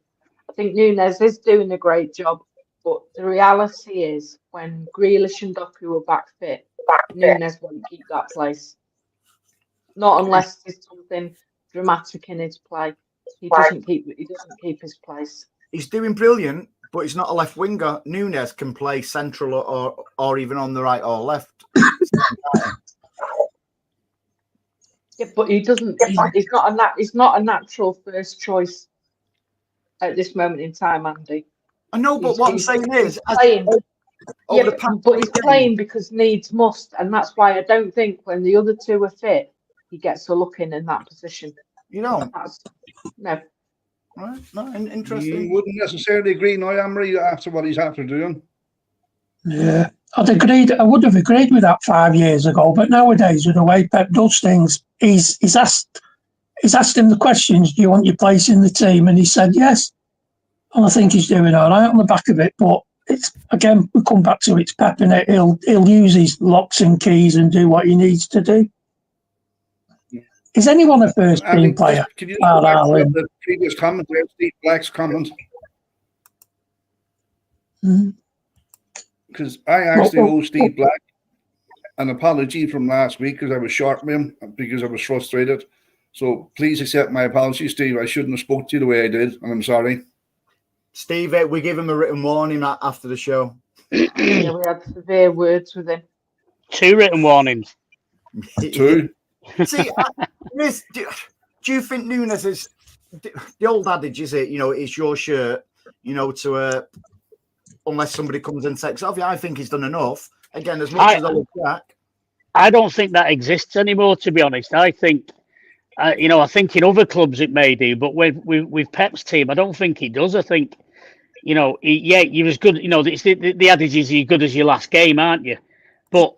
I think Nunes is doing a great job, but the reality is when Grealish and Doku are back fit, Nunes won't keep that place. Not unless there's something dramatic in his play. He doesn't keep his place. He's doing brilliant, but he's not a left winger. Nunes can play central or even on the right or left. Yeah, but he doesn't. He's not a natural first choice at this moment in time, Andy. I know, but what I'm saying is, playing. But he's playing because needs must, and that's why I don't think when the other two are fit, he gets a look in that position. No. Right? No, interesting. You wouldn't necessarily agree now, Amory, after what he's after doing. Yeah, I would have agreed with that 5 years ago, but nowadays, with the way Pep does things, he's asked him the questions, do you want your place in the team? And he said yes. And I think he's doing all right on the back of it, but it's, again, we come back to it's Pep, and he'll use his locks and keys and do what he needs to do. Is anyone a first team player? Can you go back to the previous comment there, Steve Black's comment? Because I actually owe Steve Black an apology from last week because I was short with him because I was frustrated. So please accept my apology, Steve. I shouldn't have spoke to you the way I did, and I'm sorry. Steve, we give him a written warning after the show. Yeah, we had severe words with him. 2 written warnings. 2. See, Do you think Nunes is the old adage? Is it it's your shirt? To unless somebody comes and takes it off you. I think he's done enough. Again, as much as I look back, I don't think that exists anymore. To be honest, I think. I think in other clubs it may do, but with Pep's team, I don't think it does. I think, you're as good. It's the adage is you're good as your last game, aren't you? But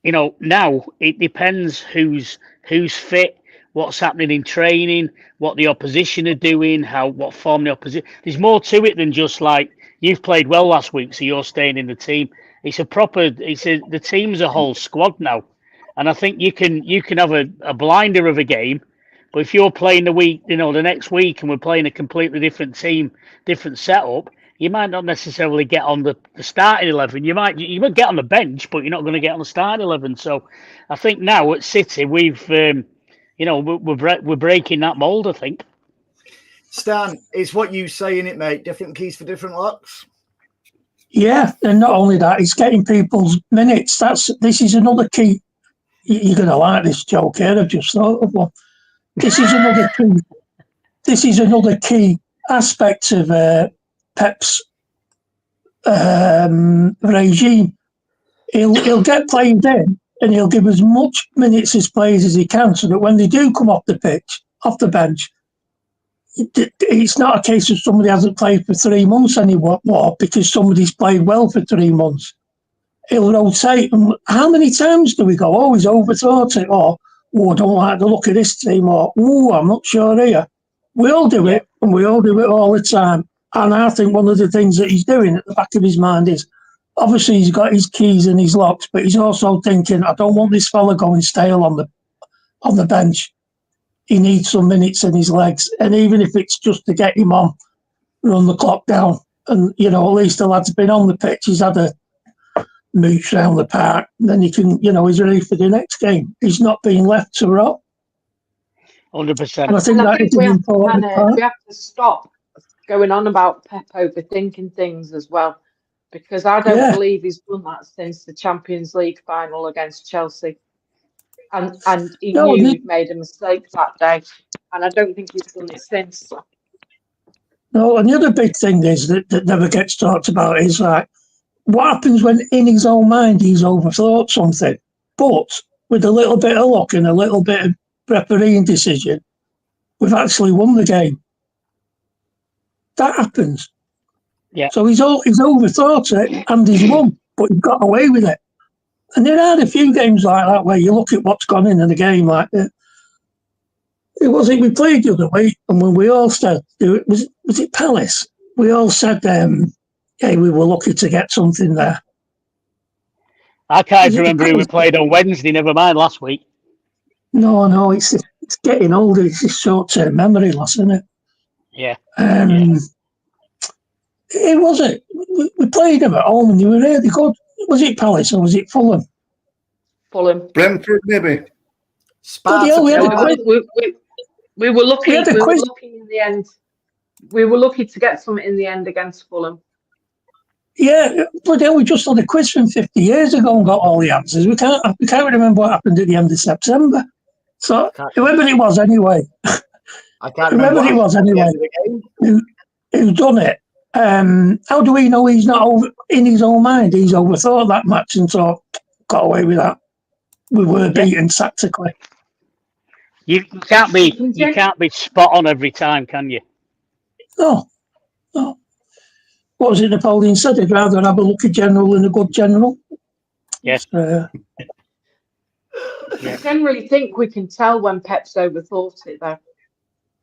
now it depends who's fit, what's happening in training, what the opposition are doing, what form the opposition. There's more to it than just like you've played well last week, so you're staying in the team. The team's a whole squad now, and I think you can have a blinder of a game. But if you're playing the next week, and we're playing a completely different team, different setup, you might not necessarily get on the starting 11. You might get on the bench, but you're not going to get on the starting 11. So, I think now at City, we're breaking that mould. I think. Stan, it's what you say in it, mate. Different keys for different locks. Yeah, and not only that, it's getting people's minutes. This is another key. You're going to like this joke here. I've just thought of one. This is another key aspect of Pep's regime. He'll get players in, and he'll give as much minutes as players as he can, so that when they do come off the bench, it's not a case of somebody hasn't played for 3 months anymore because somebody's played well for 3 months. He'll rotate. And how many times do we go, oh, he's overthought it, or I don't like the look of this team, or I'm not sure here. We all do it, and we all do it all the time. And I think one of the things that he's doing at the back of his mind is, obviously he's got his keys and his locks, but he's also thinking, I don't want this fella going stale on the bench. He needs some minutes in his legs, and even if it's just to get him on, run the clock down, and at least the lad's been on the pitch. He's had a mooch around the park, then he can, he's ready for the next game. He's not being left to rot. 100%. And I think that is an important part. We have to stop going on about Pep overthinking things as well, because I don't believe he's done that since the Champions League final against Chelsea. And he knew he'd made a mistake that day, and I don't think he's done it since. No, and the other big thing is that never gets talked about is like, what happens when in his own mind he's overthought something, but with a little bit of luck and a little bit of refereeing decision, we've actually won the game. That happens. Yeah. So he's overthought it and he's won, but he got away with it. And there are a few games like that where you look at what's gone in the game like that. It wasn't we played the other week, and when we all said, was it Palace? We all said, hey, we were lucky to get something there. I can't even remember who we played on Wednesday, never mind last week. No, it's getting older. It's just short-term memory loss, isn't it? Yeah. It wasn't. We played them at home and they were really good. Was it Palace or was it Fulham? Fulham. Brentford, maybe. Sparta. We were lucky. We were lucky in the end. We were lucky to get something in the end against Fulham. Yeah, but then we just had a quiz from 50 years ago and got all the answers. We can't remember what happened at the end of September. So whoever it was anyway. I can't remember. Whoever it was anyway. Who done it? How do we know he's not in his own mind? He's overthought that match and so got away with that. We were beaten tactically. You can't be spot on every time, can you? No. What was it Napoleon said? He'd rather have a lucky general than a good general. Yes. I generally think we can tell when Pep's overthought it, though,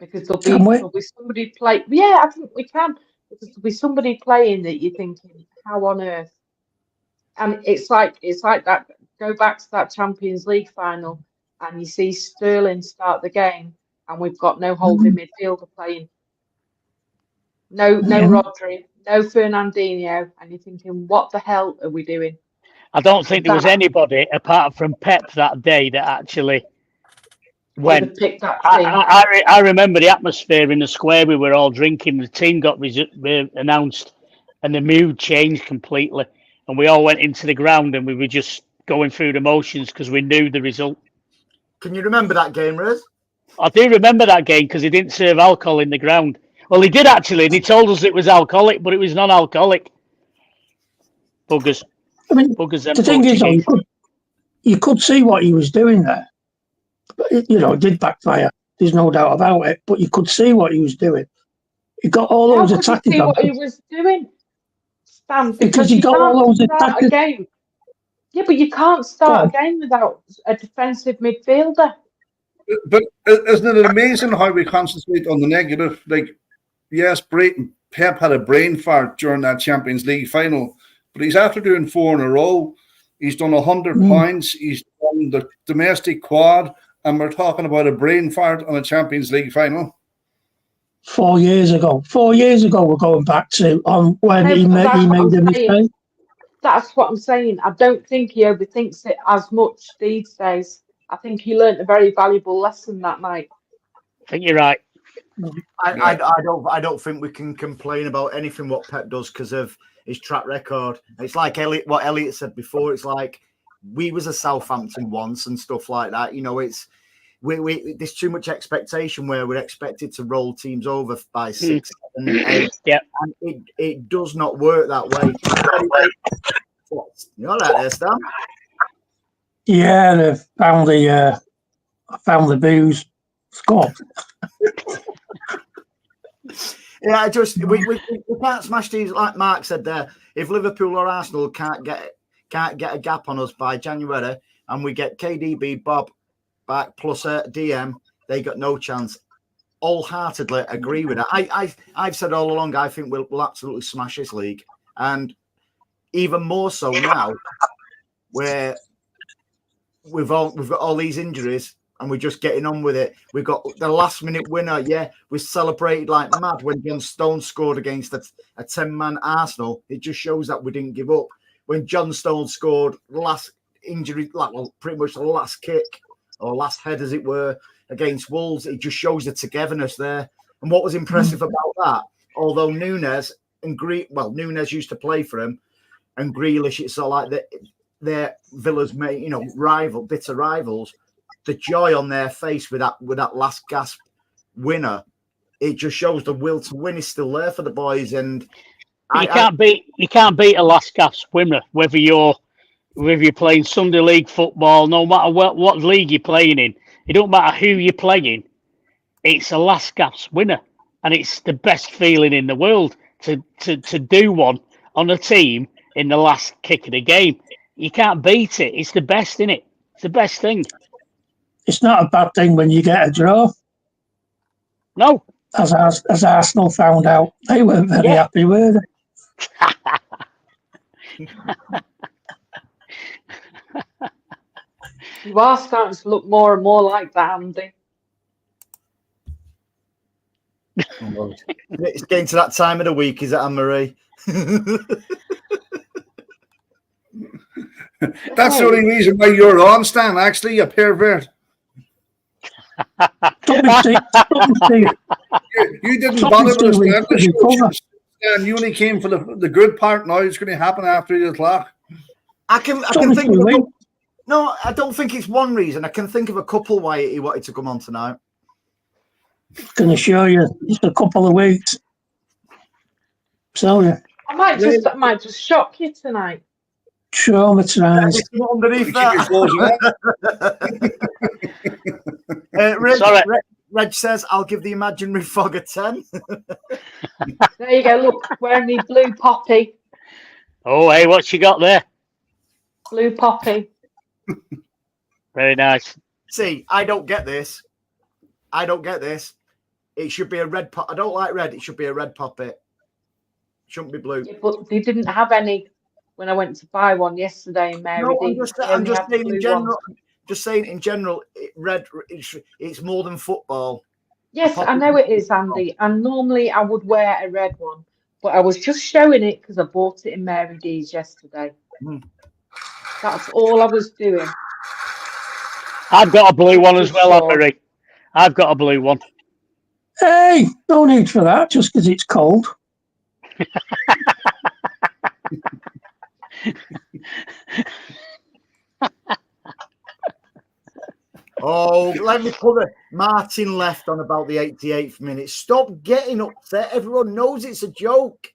because there'll be somebody play. Yeah, I think we can. Because there'll be somebody playing that you're thinking, how on earth? And it's like that. Go back to that Champions League final, and you see Sterling start the game, and we've got no holding midfielder playing. No Rodri, no Fernandinho, and you're thinking, what the hell are we doing? I don't think there was anybody apart from Pep that day that actually went. I remember the atmosphere in the square. We were all drinking. The team got announced, and the mood changed completely. And we all went into the ground, and we were just going through the motions because we knew the result. Can you remember that game, Riz? I do remember that game because he didn't serve alcohol in the ground. Well, he did actually, and he told us it was alcoholic, but it was non-alcoholic. Buggers. I mean, Buggers them the thing is, though, Portuguese. you could see what he was doing there. But it did backfire. There's no doubt about it. But you could see what he was doing. He got all How those could you attackers see on what he was doing, Stan? because Because he you got all can't those start a attackers. game. Yeah, but you can't start a game without a defensive midfielder. But isn't it amazing how we concentrate on the negative? Like, yes, Pep had a brain fart during that Champions League final, but he's after doing 4 in a row. He's done 100 points. He's done the domestic quad, and we're talking about a brain fart on a Champions League final. 4 years ago. 4 years ago, we're going back to when he made a mistake. That's what I'm saying. I don't think he overthinks it as much these days. I think he learnt a very valuable lesson that night. I think you're right. I don't think we can complain about anything what Pep does because of his track record. It's like what Elliot said before. It's like we was a Southampton once and stuff like that. It's there's too much expectation where we're expected to roll teams over by 6, 7, 8. Yeah, and it does not work that way. You all right there, Stan? Yeah, they've found the booze. Scott. Yeah, we can't smash these, like Mark said there. If Liverpool or Arsenal can't get a gap on us by January, and we get KDB, Bob back plus DM, they got no chance. Wholeheartedly agree with that. I've said all along, I think we'll absolutely smash this league, and even more so now, where we've got all these injuries. And we're just getting on with it. We got the last minute winner. Yeah, we celebrated like mad when John Stones scored against a 10-man Arsenal. It just shows that we didn't give up. When John Stones scored last injury, pretty much the last kick or last head, as it were, against Wolves, it just shows the togetherness there. And what was impressive about that, although Nunes and Nunes used to play for him, and Grealish, it's sort of like they're Villa's bitter rivals. The joy on their face with that last gasp winner, it just shows the will to win is still there for the boys. And you can't beat a last gasp winner, whether you're playing Sunday League football, no matter what league you're playing in. It don't matter who you're playing. It's a last gasp winner, and it's the best feeling in the world to do one on a team in the last kick of the game. You can't beat it. It's the best, innit? It's the best thing. It's not a bad thing when you get a draw. No. As Arsenal found out, they weren't very happy, were they? You are starting to look more and more like that, Andy. It's getting to that time of the week, is it, Anne-Marie? That's the only reason why you're on, Stan, actually, you pervert. You didn't bother with us, Stan. You only came for the good part. Now it's going to happen after the clock. I can think of no, I don't think it's one reason. I can think of a couple why he wanted to come on tonight. Can assure you, just a couple of weeks. So yeah. I might just shock you tonight. Traumatized. Underneath that. Reg says, I'll give the imaginary fog a 10. There you go. Look, wearing me blue poppy. Oh, hey, what you got there? Blue poppy. Very nice. See, I don't get this. It should be a red pop. I don't like red. It should be a red poppy. Shouldn't be blue. Yeah, but they didn't have any when I went to buy one yesterday in Mary. No, I'm just saying in general. Just saying in general, red. It's more than football. Yes, I know it is, Andy. And normally I would wear a red one, but I was just showing it because I bought it in Mary D's yesterday. That's all I was doing. I've got a blue one as well, Anne-Marie. I've got a blue one. Hey, no need for that, just because it's cold. Oh, let me put it. Martin left on about the 88th minute. Stop getting upset. Everyone knows it's a joke.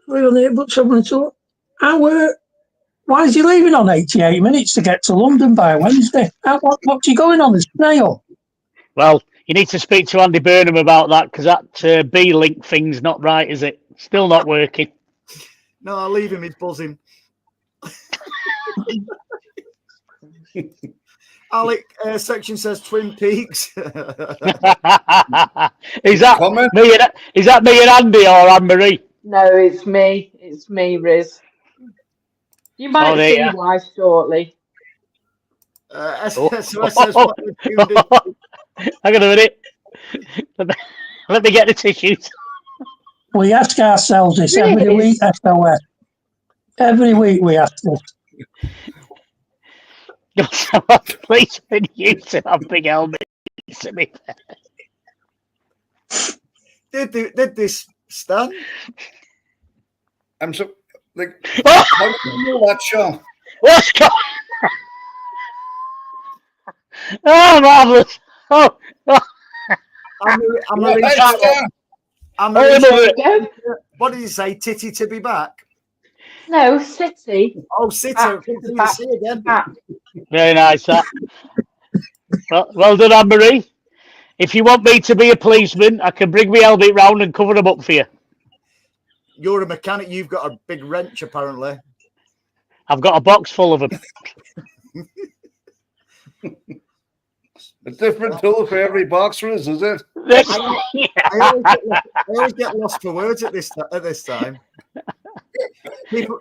But someone to why is he leaving on 88 minutes to get to London by Wednesday? What's he going on, the snail? Well, you need to speak to Andy Burnham about that because that B-link thing's not right, is it? Still not working. No, I'll leave him. He's buzzing. Alec, section says Twin Peaks. Is that me and Andy or Anne-Marie? No, it's me. It's me, Riz. You might see why shortly. SOS says what we're tuned in. Hang on a minute. Let me get the tissues. We ask ourselves this every week, SOS. Every week we ask this. Please, when you to have big helmets to me. Did this, Stan? I'm so like. How do you know that, Sean? What's going? Oh, marvelous! Oh, what did you say? Titty to be back? No, City. Oh, City. Again. Very nice. That. Well done, Anne-Marie. If you want me to be a policeman, I can bring my helmet round and cover them up for you. You're a mechanic. You've got a big wrench, apparently. I've got a box full of them. A different tool for every boxer, is it? I always get lost for words at this time. People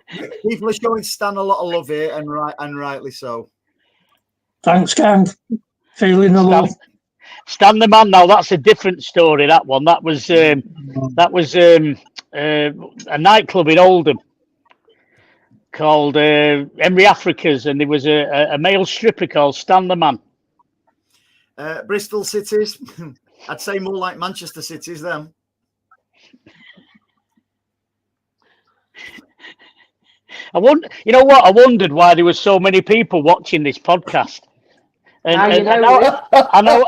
are showing Stan a lot of love here, and rightly so. Thanks, gang. Feeling the love. Stan the man. Now that's a different story. That one. That was a nightclub in Oldham called Emery Africa's, and there was a male stripper called Stan the man. Bristol Cities. I'd say more like Manchester Cities. Them. You know what? I wondered why there were so many people watching this podcast. I know.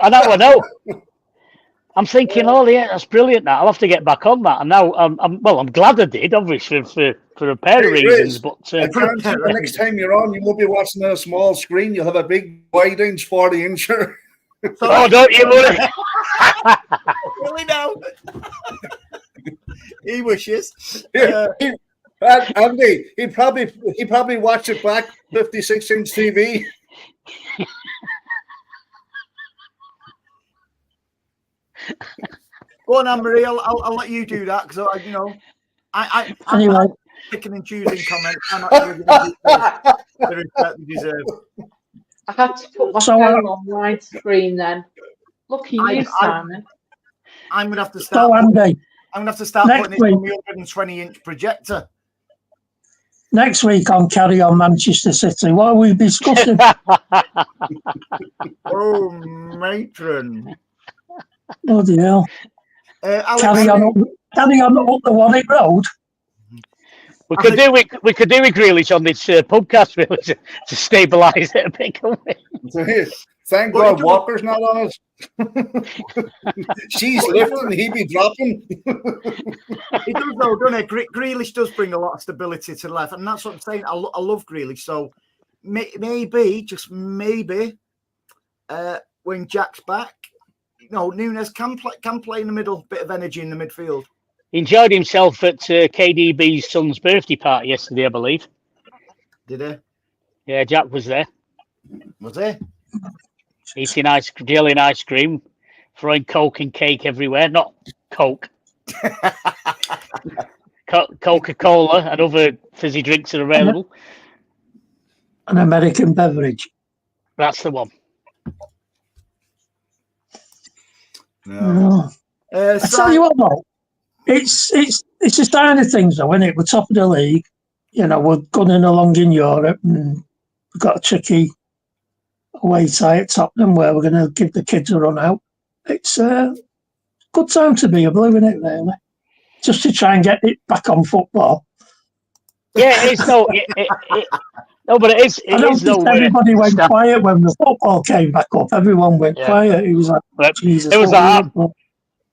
I'm thinking, oh yeah, that's brilliant. That I'll have to get back on that. And now, I'm glad I did, obviously for a pair of reasons. But the next time you're on, you won't be watching on a small screen. You'll have a big wide inch, 40-incher. Oh, don't you worry. Really now? He wishes. Andy, he probably watched it back 56-inch TV. Go on, Anne-Marie. I'll let you do that because I'm picking and choosing comments. I'm not giving the respect they deserve. I had to put my phone on widescreen then. Lucky you, Simon. I'm gonna have to start. I'm gonna have to start putting it on the 120-inch projector. Next week on Carry On Manchester City, what are we discussing? Oh, matron. Bloody hell. Carry on up the Warwick Road. We could do with Grealish on this podcast really to stabilise it a bit. Thank God Walker's not on us. She's lifting, he'd be dropping. He does though, doesn't he? Grealish does bring a lot of stability to the left, and that's what I'm saying. I love Grealish. So maybe, just maybe, when Jack's back, Nunes can play in the middle, bit of energy in the midfield. He enjoyed himself at KDB's son's birthday party yesterday, I believe. Did he? Yeah, Jack was there. Was he? Eating dealing ice cream, throwing Coke and cake everywhere. Not Coke. Coca-Cola and other fizzy drinks are available. An American beverage. That's the one. No. I tell you what, though, it's a sign of things, though, isn't it? We're top of the league. We're gunning along in Europe, and we've got a tricky away tie at Tottenham where we're going to give the kids a run out. It's a good time to be a Blue, isn't it, really? Just to try and get it back on football. Yeah, it's no. No, but it is. I It is noticed though. everybody went Stan. quiet when the football came back up. Everyone went Yeah. quiet. It was like, But Jesus. it was what like, we up for?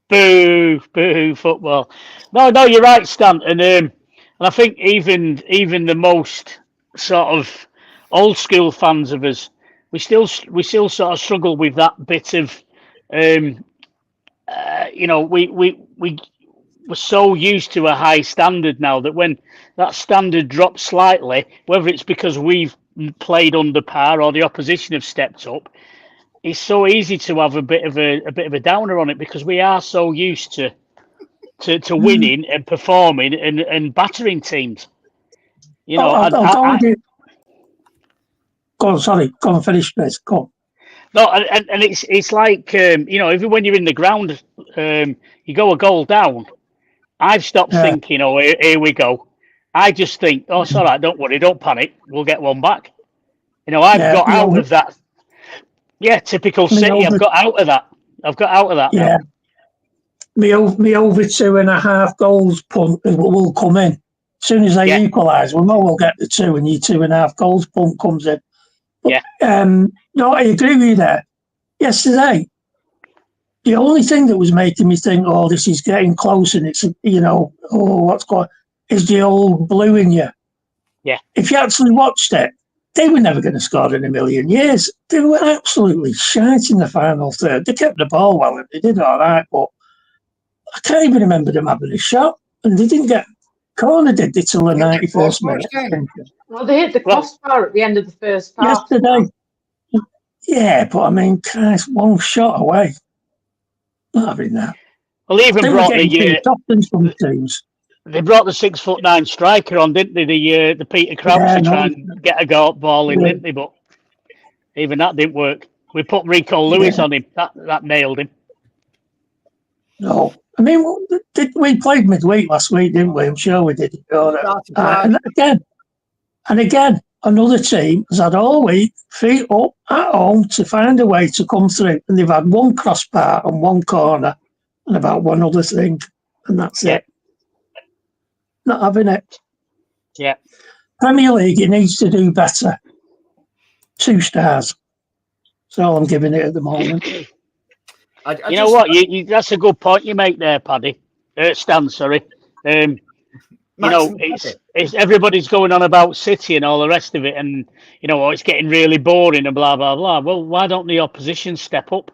boo, boo, football. No, you're right, Stan. And I think even the most sort of old school fans of us, we still sort of struggle with that bit of, we're so used to a high standard now that when that standard drops slightly, whether it's because we've played under par or the opposition have stepped up, it's so easy to have a bit of a downer on it because we are so used to winning and performing and battering teams. You know, I'll go with it. Go on, sorry. Go on, finish, please. Go on. No, and it's like even when you're in the ground, you go a goal down. I've stopped thinking, oh, here we go. I just think, oh, it's all right, don't worry, don't panic, we'll get one back. You know, I've got out of that. Yeah, typical City. I've got out of that. Yeah. Me over 2.5 goals punt will come in. As soon as they equalise, we'll get the 2 and your 2.5 goals punt comes in. But, no, I agree with you there. Yesterday, the only thing that was making me think, oh, this is getting close and it's, what's going is the old blue in you. Yeah. If you actually watched it, they were never going to score in a million years. They were absolutely shite in the final third. They kept the ball well and they did all right, but I can't even remember them having a shot. And they didn't get corner, did they, till the 91st minute? Well, they hit the crossbar at the end of the first half. Yesterday. Yeah, but I mean, Christ, one shot away. Not having that. Well, they even brought from teams. They brought the 6'9" striker on, didn't they? The Peter Crouch to try and get a ball in, didn't they? But even that didn't work. We put Rico Lewis on him. That nailed him. No, I mean we played midweek last week, didn't we? I'm sure we did. And again, another team has had all week feet up at home to find a way to come through, and they've had one crossbar and one corner, and about one other thing, and that's it. Not having it. Yeah. Premier League, it needs to do better. 2 stars. That's all I'm giving it at the moment. You know what? That's a good point you make there, Paddy. Stan, sorry. It's everybody's going on about City and all the rest of it, and it's getting really boring and blah blah blah. Well, why don't the opposition step up?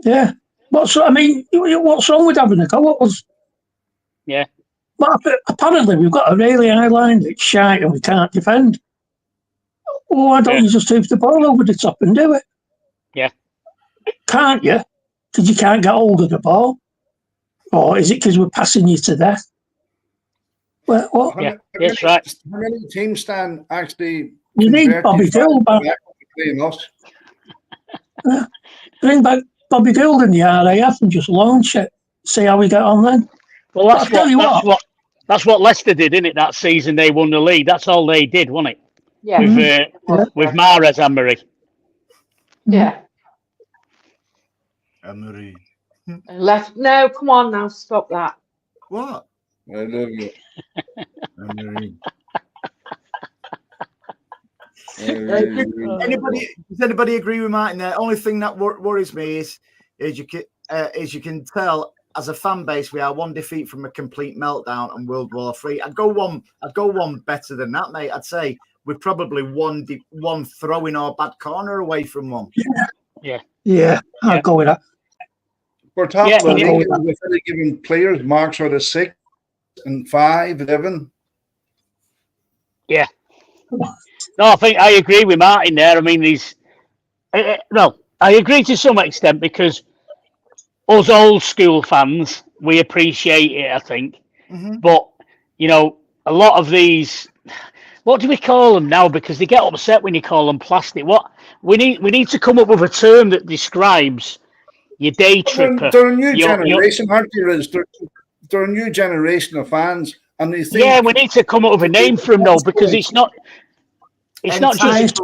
Yeah. What's wrong with having a go at us? Yeah. But apparently we've got a really high line that's shite and we can't defend. Well, why don't you just hoof the ball over the top and do it? Yeah. Can't you? Because you can't get hold of the ball? Or is it because we're passing you to death? Well, what? Yeah, that's right. How many teams stand actually? You need Bobby Gill back. Bring back Bobby Gill in the RAF and just launch it. See how we get on then. Well, that's what Leicester did, isn't it? That season they won the league. That's all they did, wasn't it? Yeah. With Mahrez and Emery. Yeah. Emery. Left. No, come on now, stop that. What? I love you. Emery. Does anybody agree with Martin there? Only thing that worries me is you can tell as a fan base we are one defeat from a complete meltdown and World War III. I'd go one better than that, mate. I'd say we're probably one throwing our bad corner away from one. Yeah. I'll go with that. We're top of the league with only giving players marks out of 6 and 5, 11. Yeah. No, I agree with Martin there. I mean, I agree to some extent because us old school fans, we appreciate it, I think. Mm-hmm. But, a lot of these, what do we call them now? Because they get upset when you call them plastic. What we need to come up with a term that describes your day tripper. They're a new generation, aren't you? They're a new generation of fans. And they think, yeah, we need to come up with a name for them, though, because it's not just.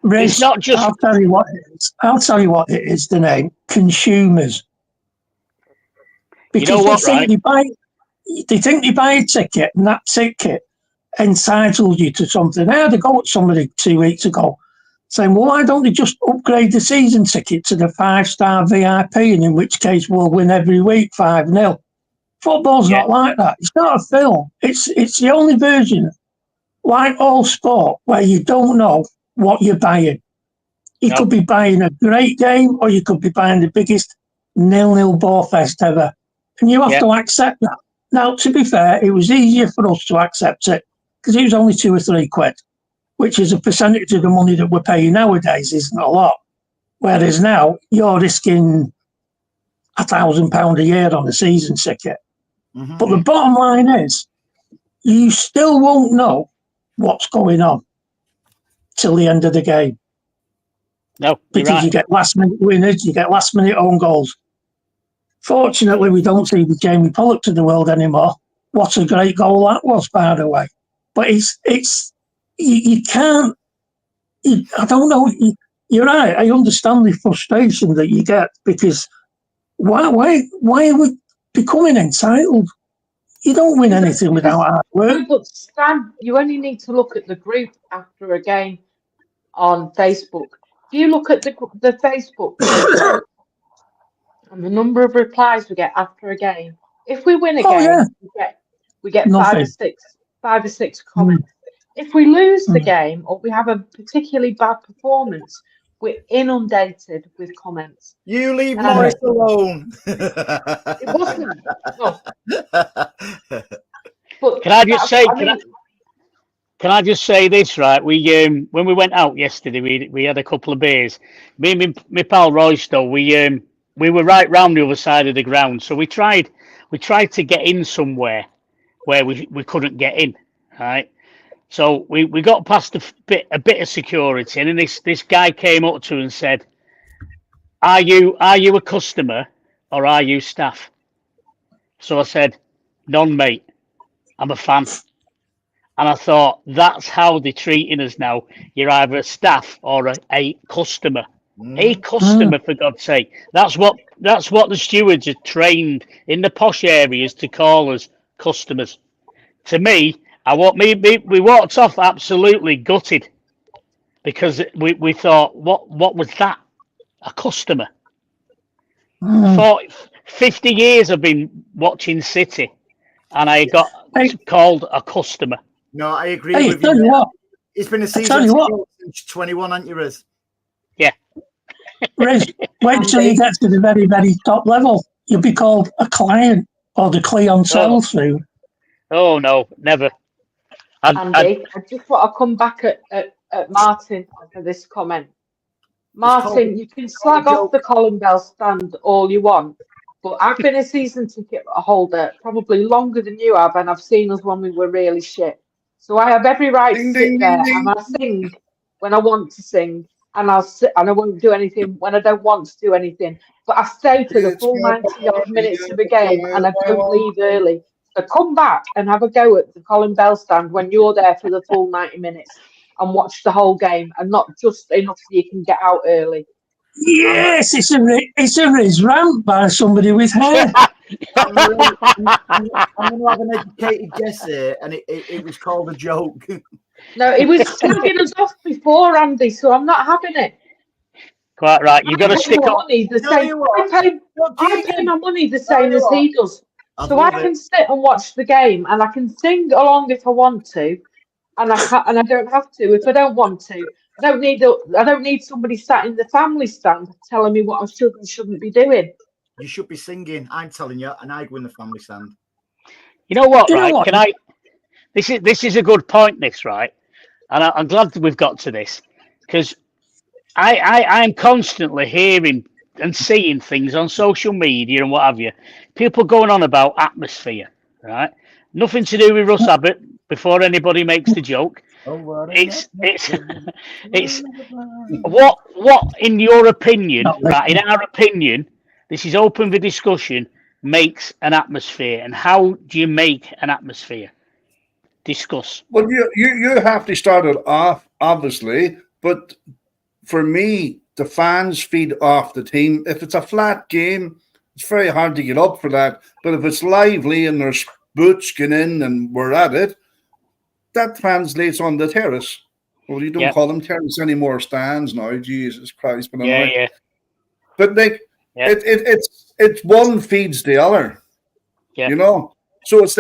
Rich, it's not just. I'll tell you what it is. The name consumers. Because you know what, right? They think they buy a ticket, and that ticket entitled you to something. I had a go at somebody 2 weeks ago saying, well, why don't they just upgrade the season ticket to the 5-star VIP, and in which case we'll win every week 5-0. Football's not like that. It's not a film. It's the only version, like all sport, where you don't know what you're buying. You could be buying a great game, or you could be buying the biggest 0-0 ball fest ever. And you have to accept that. Now, to be fair, it was easier for us to accept it because it was only £2 or £3, which is a percentage of the money that we're paying nowadays, isn't a lot. Whereas now you're risking £1,000 a year on a season ticket. Mm-hmm. But the bottom line is, you still won't know what's going on till the end of the game. No, because you get last minute winners, you get last minute own goals. Fortunately, we don't see the Jamie Pollock of the world anymore. What a great goal that was, by the way. But you can't. I don't know. You're right. I understand the frustration that you get because why are we becoming entitled? You don't win anything without hard work. But Stan, you only need to look at the group after a game on Facebook. If you look at the Facebook group and the number of replies we get after a game, if we win a game, we get Nothing. five or six comments. If we lose the game or we have a particularly bad performance, we're inundated with comments. You leave Morris alone. It wasn't. No. But can I just say? Can I just say this, right? We when we went out yesterday, we had a couple of beers. Me and my pal Roysto, we were right round the other side of the ground. So we tried to get in somewhere where we couldn't get in, right? So we got past a bit of security, and then this guy came up to us and said, "Are you a customer or are you staff?" So I said, "None, mate. I'm a fan." And I thought, that's how they're treating us now. You're either a staff or a customer. A customer, for God's sake. That's what the stewards are trained in the posh areas to call us, customers. To me, we walked off absolutely gutted because we thought, what was that? A customer. 50 years I've been watching City, and I got called a customer. No, I agree with you. What? It's been a season since 21, haven't you, Riz? Yeah. Riz, wait till you get to the very, very top level. You'll be called a client or the clientele soon. Oh, no, never. Andy, I just want to come back at Martin for this comment. Martin, you can slag off the Colin Bell stand all you want, but I've been a season ticket holder probably longer than you have, and I've seen us when we were really shit. So I have every right to sit there and I sing when I want to sing, and I'll sit and I won't do anything when I don't want to do anything. But I stay to the full 90-odd minutes of the game and I don't leave early. So come back and have a go at the Colin Bell stand when you're there for the full 90 minutes and watch the whole game, and not just enough so you can get out early. Yes, it's a Riz rant by somebody with hair. I'm going to have an educated guess here, and it was called a joke. No, it was slagging us off before, Andy, so I'm not having it. Quite right. You've got to stick up. I pay my money the same as he does. So I can sit and watch the game, and I can sing along if I want to, and I don't have to if I don't want to. I don't need somebody sat in the family stand telling me what I should and shouldn't be doing. You should be singing, I'm telling you, and I'd win the family stand. You know what, right? Can I? This is a good point, this, right? And I'm glad that we've got to this, because I'm constantly hearing and seeing things on social media and what have you. People going on about atmosphere, right? Nothing to do with Russ Abbott. Before anybody makes the joke, it's what in your opinion, right? In our opinion, this is open for discussion. Makes an atmosphere, and how do you make an atmosphere? Discuss. Well, you have to start it off, obviously, but for me, the fans feed off the team. If it's a flat game, it's very hard to get up for that. But if it's lively and there's boots getting in and we're at it, that translates on the terrace. Well, you don't Yeah. call them terrace anymore, stands now. Jesus Christ, but Yeah, anyway. yeah. But like, Yeah. it's one feeds the other. Yeah. You know, so it's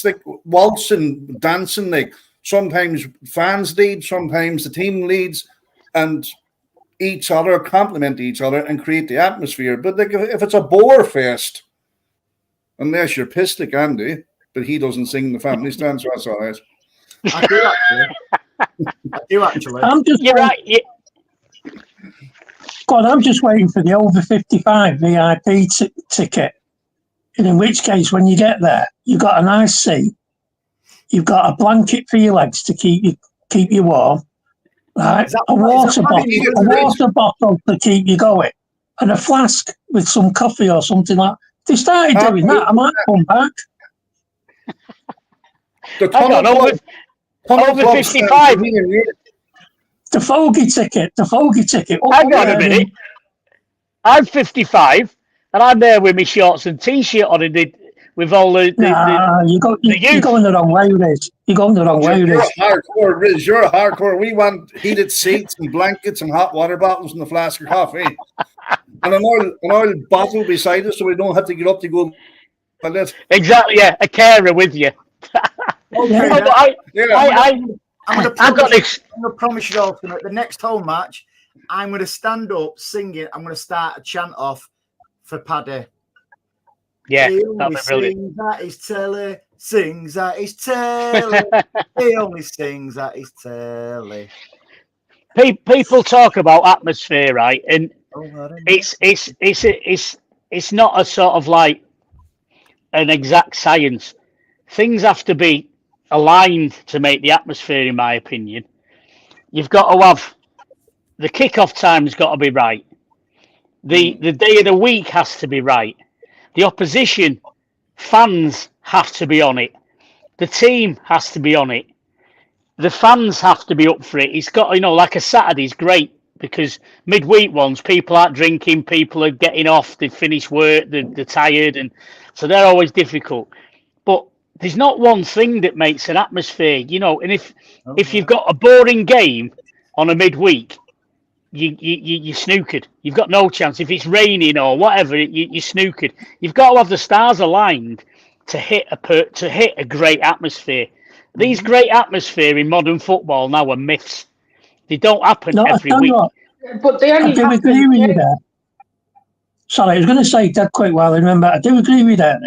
like waltzing, dancing. Like sometimes fans lead, sometimes the team leads, and each other complement each other and create the atmosphere. But like if it's a bore fest, unless you're pissed like Andy, but he doesn't sing the family stand, so that's all right. I do actually. I do actually. I'm just You're right. Yeah. God, I'm just waiting for the over 55 VIP ticket. And in which case, when you get there, you've got a nice seat, you've got a blanket for your legs to keep you warm, right? Is that- A is water that bottle to keep you going, and a flask with some coffee or something like. If they started doing that, I might come back. The Hang on, over Club 55. The fogey ticket. Hang on a minute. I'm 55, and I'm there with my shorts and t-shirt on, and with all the you're going the wrong way, Riz. You're going the wrong way, You're Riz. hardcore, Riz. You're hardcore. We want heated seats and blankets and hot water bottles and a flask of coffee. And an oil bottle beside us so we don't have to get up to go. Exactly, yeah. A carer with you. Okay, I'm going to promise you all tonight, the next home match, I'm going to stand up singing. I'm going to start a chant off for Paddy. Yeah, he that'd only be brilliant. sings at his telly, sings at his telly. He only sings at his telly. People talk about atmosphere, right? And it's not a sort of like an exact science. Things have to be aligned to make the atmosphere, in my opinion. You've got to have the kickoff time's got to be right. The day of the week has to be right. The opposition fans have to be on it. The team has to be on it. The fans have to be up for it. It's got, like a Saturday's great because midweek ones, people aren't drinking, people are getting off, they've finished work, they're tired, and so they're always difficult. But there's not one thing that makes an atmosphere, and if you've got a boring game on a midweek, you snookered. You've got no chance. If it's raining or whatever, you snookered. You've got to have the stars aligned to hit a great atmosphere. These great atmosphere in modern football now are myths. They don't happen every week. But they only I do agree with you there. Sorry, I was going to say that quite well. Remember, I do agree with that.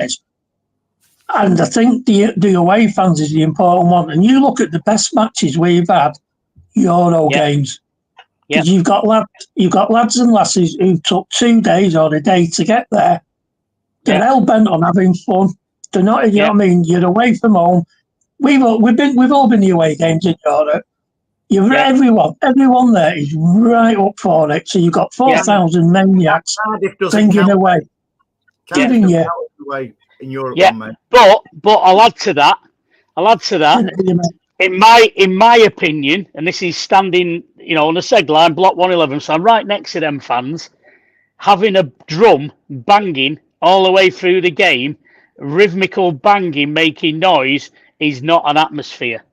And I think the away fans is the important one. And you look at the best matches we've had, Euro games. Because you've got lads and lasses who took 2 days or a day to get there. They're hell bent on having fun. They're not. You know what I mean? You're away from home. We've all been the away games in Europe. Everyone there is right up for it. So you've got 4,000 maniacs singing away. Giving you away in Europe. But I'll add to that. In my opinion, and this is standing, on a seg line, block 111, so I'm right next to them fans, having a drum banging all the way through the game, rhythmical banging, making noise, is not an atmosphere.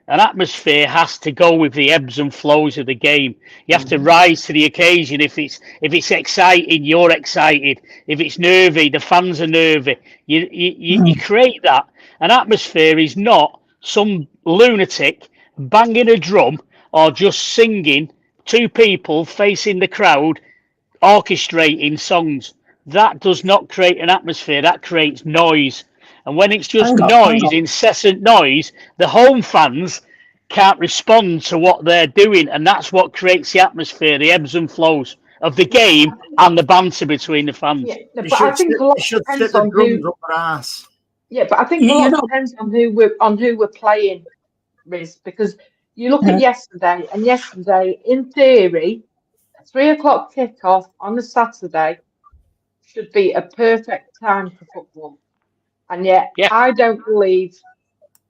An atmosphere has to go with the ebbs and flows of the game. You have to rise to the occasion. If it's exciting, you're excited. If it's nervy, the fans are nervy. You create that. An atmosphere is not some lunatic banging a drum or just singing, 2 people facing the crowd, orchestrating songs. That does not create an atmosphere. That creates noise. And when it's just incessant noise, the home fans can't respond to what they're doing. And that's what creates the atmosphere, the ebbs and flows of the game and the banter between the fans. Yeah, but I think a lot depends on who. Yeah, but I think a lot depends on who we're playing, Riz, because you look at yesterday, and yesterday, in theory, a 3 o'clock kickoff on a Saturday should be a perfect time for football. And yet, I don't believe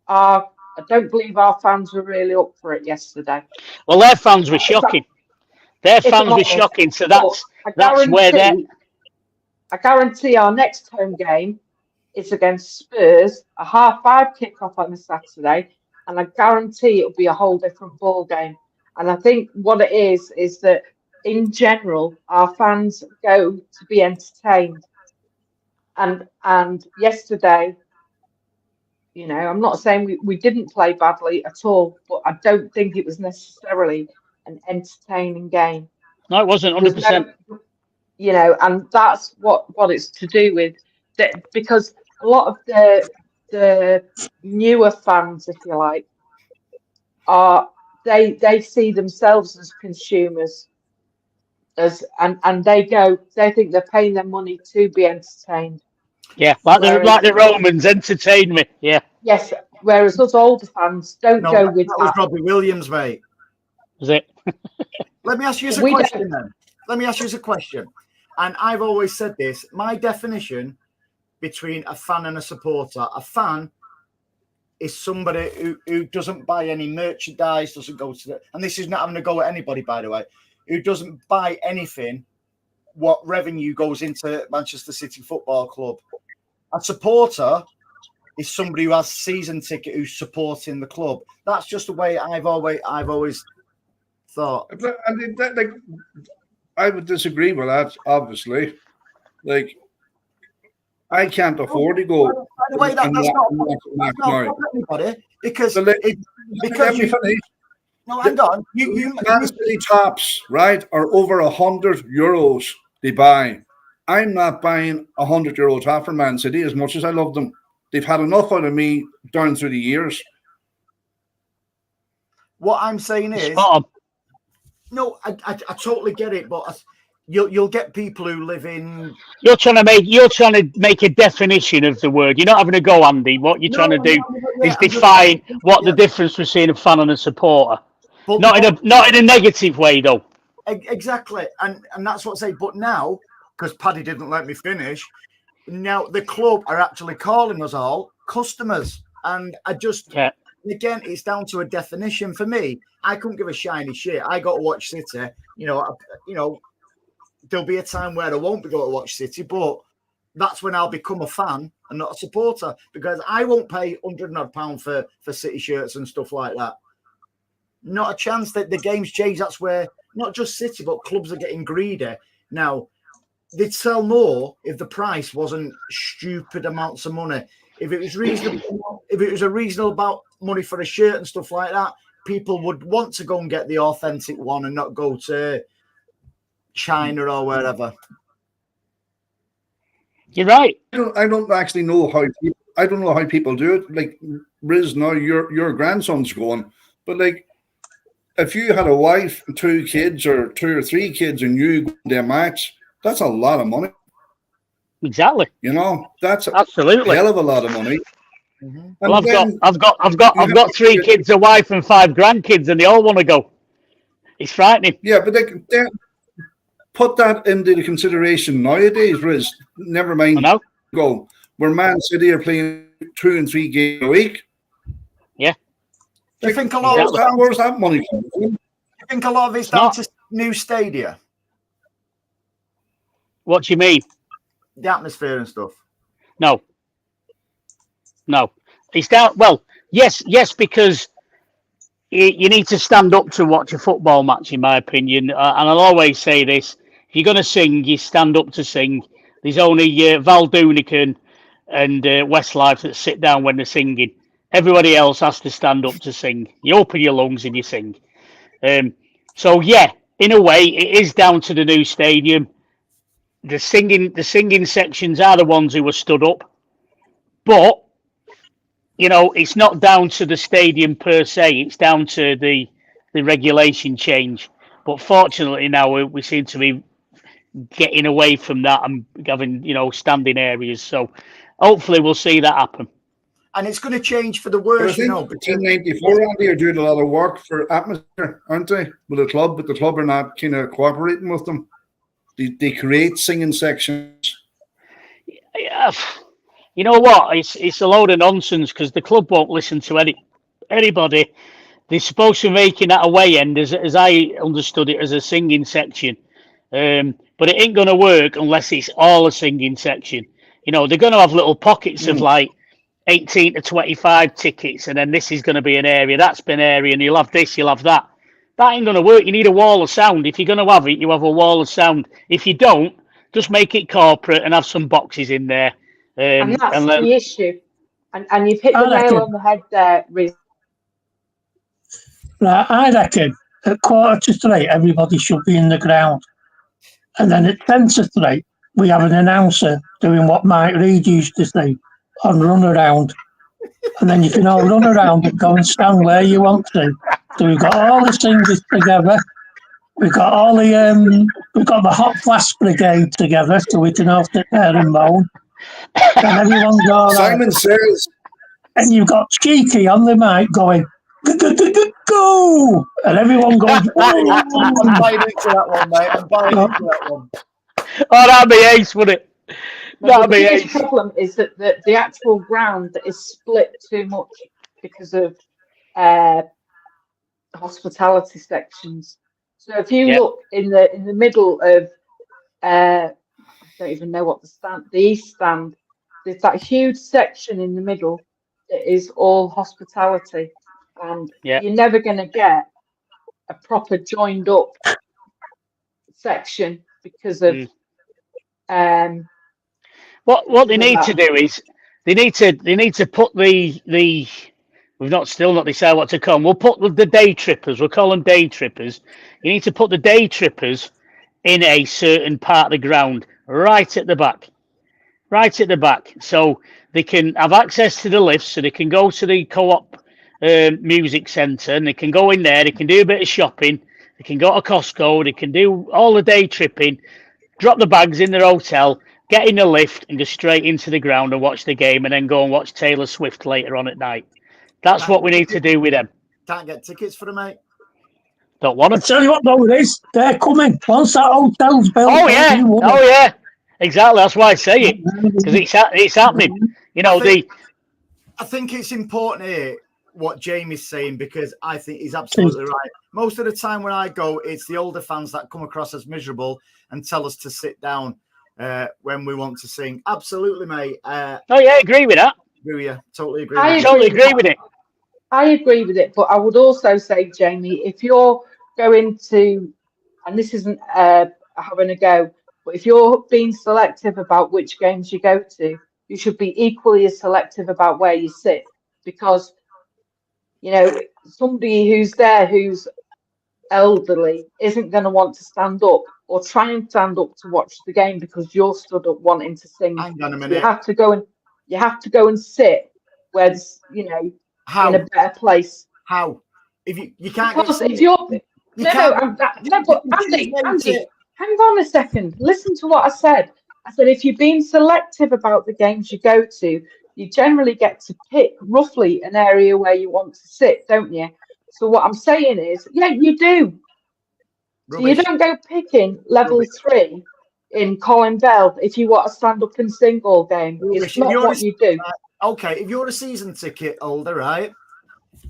our fans were really up for it yesterday. Well, their fans were shocking. So that's where they're. I guarantee our next home game is against Spurs, a 5:30 kickoff on a Saturday. and I guarantee it'll be a whole different ball game. And I think what it is that in general, our fans go to be entertained. And yesterday, you know, I'm not saying we didn't play badly at all, but I don't think it was necessarily an entertaining game. No, it wasn't There's 100%. no, you know, and that's what it's to do with that, because a lot of the newer fans, if you like, are they see themselves as consumers, and they think they're paying their money to be entertained. Yeah, like the Romans, entertain me. Yeah. Yes, whereas us older fans don't go with that. Was Robbie Williams, mate. Was it? Let me ask you a question then. Let me ask you a question. And I've always said this. My definition between a fan and a supporter. A fan is somebody who doesn't buy any merchandise, doesn't go to and this is not having a go at anybody, by the way, who doesn't buy anything, what revenue goes into Manchester City Football Club. A supporter is somebody who has season ticket who's supporting the club. That's just the way I've always thought. I would disagree with that, obviously. Like, I can't afford to go. By the way, that's not anybody because no, hang on. You Man City tops, right, are over €100 they buy. I'm not buying €100 top for Man City as much as I love them. They've had enough out of me down through the years. What I'm saying is, no, I totally get it, but you'll get people who live in. You're trying to make a definition of the word. You're not having a go, Andy. What you're trying to do is define what the difference between a fan and a supporter. But not in a negative way, though. Exactly, and that's what I say. But now, because Paddy didn't let me finish, now the club are actually calling us all customers, and I just again, it's down to a definition for me. I couldn't give a shiny shit. I got to watch City. You know, there'll be a time where I won't be going to watch City, but that's when I'll become a fan and not a supporter, because I won't pay £100 for City shirts and stuff like that. Not a chance. That the game's changed. That's where not just City, but clubs are getting greedy. Now, they'd sell more if the price wasn't stupid amounts of money. If it was reasonable, if it was a reasonable amount of money for a shirt and stuff like that, people would want to go and get the authentic one and not go to China or wherever. You're right. I don't actually know how. I don't know how people do it. Like Riz, now your grandson's going, but like, if you had a wife, 2 kids, or 2 or 3 kids, and you go to a match, that's a lot of money. Exactly. You know, that's absolutely a hell of a lot of money. Mm-hmm. Well, I've got 3 kids, a wife, and 5 grandkids, and they all want to go. It's frightening. Yeah, but they put that into the consideration nowadays, Riz. Never mind. Go where Man City are playing 2 and 3 games a week. Yeah. Do you think a lot of where's that money coming from? You think a lot of it's down to new stadia? What do you mean? The atmosphere and stuff. No. It's down. Well, yes, because you need to stand up to watch a football match, in my opinion. And I'll always say this: if you're going to sing, you stand up to sing. There's only Val Doonican and Westlife that sit down when they're singing. Everybody else has to stand up to sing. You open your lungs and you sing. So yeah, in a way, it is down to the new stadium. The singing sections are the ones who are stood up, but you know, it's not down to the stadium per se. It's down to the regulation change. But fortunately, now we seem to be getting away from that and having, you know, standing areas. So hopefully, we'll see that happen. And it's going to change for the worse, you know. 1994, Andy, are doing a lot of work for atmosphere, aren't they, with the club? But the club are not kind of cooperating with them. They create singing sections. Yeah. You know what? It's a load of nonsense because the club won't listen to anybody. They're supposed to be making that away end, as I understood it, as a singing section. But it ain't going to work unless it's all a singing section. You know, they're going to have little pockets of like 18 to 25 tickets, and then this is going to be an area, that's been area, and you'll have this, you'll have that. That ain't going to work. You need a wall of sound. If you're going to have it, you have a wall of sound. If you don't, just make it corporate and have some boxes in there. And that's and then, the issue. And you've hit I the nail reckon- on the head there, Riz. Right, I reckon at 2:45, everybody should be in the ground. And then at 2:50, we have an announcer doing what Mike Reid used to say on run around. And then you can all run around and go and stand where you want to. So we've got all the singers together. We've got all the hot flash brigade together, so we can all sit there and moan. And everyone's all right. Simon says, And you've got Cheeky on the mic going, go! And everyone goes, I'm buying into that one, mate. I'm buying into that one. oh, that'd be ace, wouldn't it? No, That'd the be biggest ace. problem is that the actual ground is split too much because of hospitality sections. So if you look in the middle of I don't even know what the east stand, there's that huge section in the middle that is all hospitality, and you're never going to get a proper joined up section because of what they need to do is they need to put the we've still not decided what to call them. We'll put the day trippers. We'll call them day trippers. You need to put the day trippers in a certain part of the ground, right at the back, so they can have access to the lifts, so they can go to the co-op music centre, and they can go in there. They can do a bit of shopping. They can go to Costco. They can do all the day tripping, drop the bags in their hotel, get in the lift, and go straight into the ground and watch the game, and then go and watch Taylor Swift later on at night. That's what we need to do with them. Can't get tickets for them, mate. Don't want I them. tell you what, though, it is. They're coming. Once that hotel's built. Oh yeah. Exactly. That's why I say it, because it's happening. You know, I think it's important here what Jamie's saying, because I think he's absolutely right. Most of the time when I go, it's the older fans that come across as miserable and tell us to sit down when we want to sing. Absolutely, mate. I agree with that. Agree with you. Totally agree. I totally agree with it. I agree with it, but I would also say, Jamie, if you're going to, and this isn't having a go, but if you're being selective about which games you go to, you should be equally as selective about where you sit, because, you know, somebody who's there who's elderly isn't going to want to stand up or try and stand up to watch the game because you're stood up wanting to sing. Hang on a minute. So you have to go and sit where there's, you know, in a better place. How? If you can't because get if you're but Andy, hang on a second. Listen to what I said. I said if you're being selective about the games you go to, you generally get to pick roughly an area where you want to sit, don't you? So what I'm saying is, yeah, you do. So you don't go picking level 3 in Colin Bell if you want to stand up and sing all game. It's not what you do. Okay, if you're a season ticket holder, right,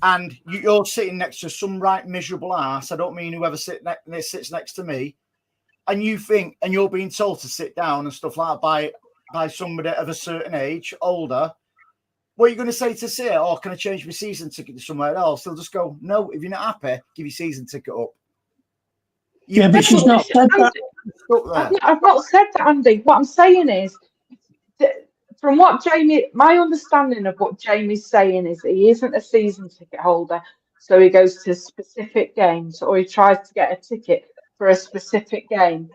and you're sitting next to some right miserable ass, I don't mean whoever sits next to me, and you think, and you're being told to sit down and stuff like that by somebody of a certain age, older, what are you going to say to sit? Oh, can I change my season ticket to somewhere else? They'll just go, no, if you're not happy, give your season ticket up. But she's not said that. I've not said that, Andy. What I'm saying is, from what Jamie, my understanding of what Jamie's saying is he isn't a season ticket holder, so he goes to specific games or he tries to get a ticket for a specific game.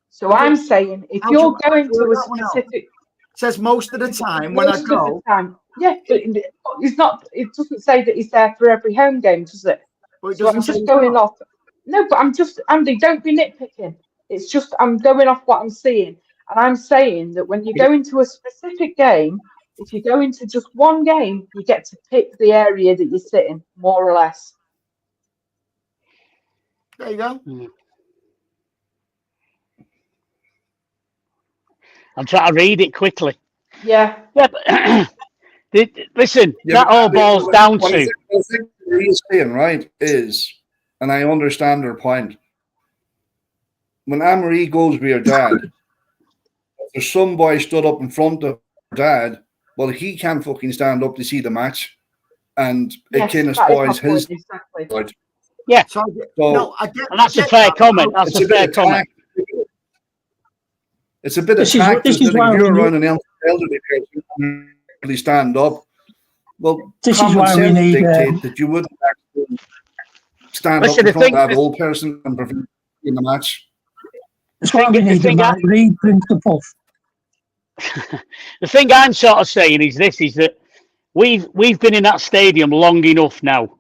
So I'm saying if you're going to a specific, it says most of the time when I go. Yeah, but it's not. It doesn't say that he's there for every home game, does it? So I'm just going off. No, but I'm just, Andy, don't be nitpicking. It's just I'm going off what I'm seeing. And I'm saying that when you go into a specific game, if you go into just one game, you get to pick the area that you're sitting, more or less. There you go. I'm trying to read it quickly. Yeah. Yeah, but listen, that all boils down to. I think what he's saying, right, is, and I understand her point. When Anne-Marie goes with her dad, if there's some boy stood up in front of her dad, well, he can't fucking stand up to see the match, and it Yes, kind of that is my spoils point, his. exactly. Right. Yeah, So, So no, I get, and that's I a get fair that. comment. That's it's a a bit fair of comment. tact. It's a bit of This is tact, this isn't is it? why If we you're need around an elderly person who really stand up, well, this is common why we sense need dictate that you wouldn't actually stand up Listen, in front of that old person and prevent in the match. that's why we need the Mike Reid principle. The thing I'm sort of saying is this: is that we've been in that stadium long enough now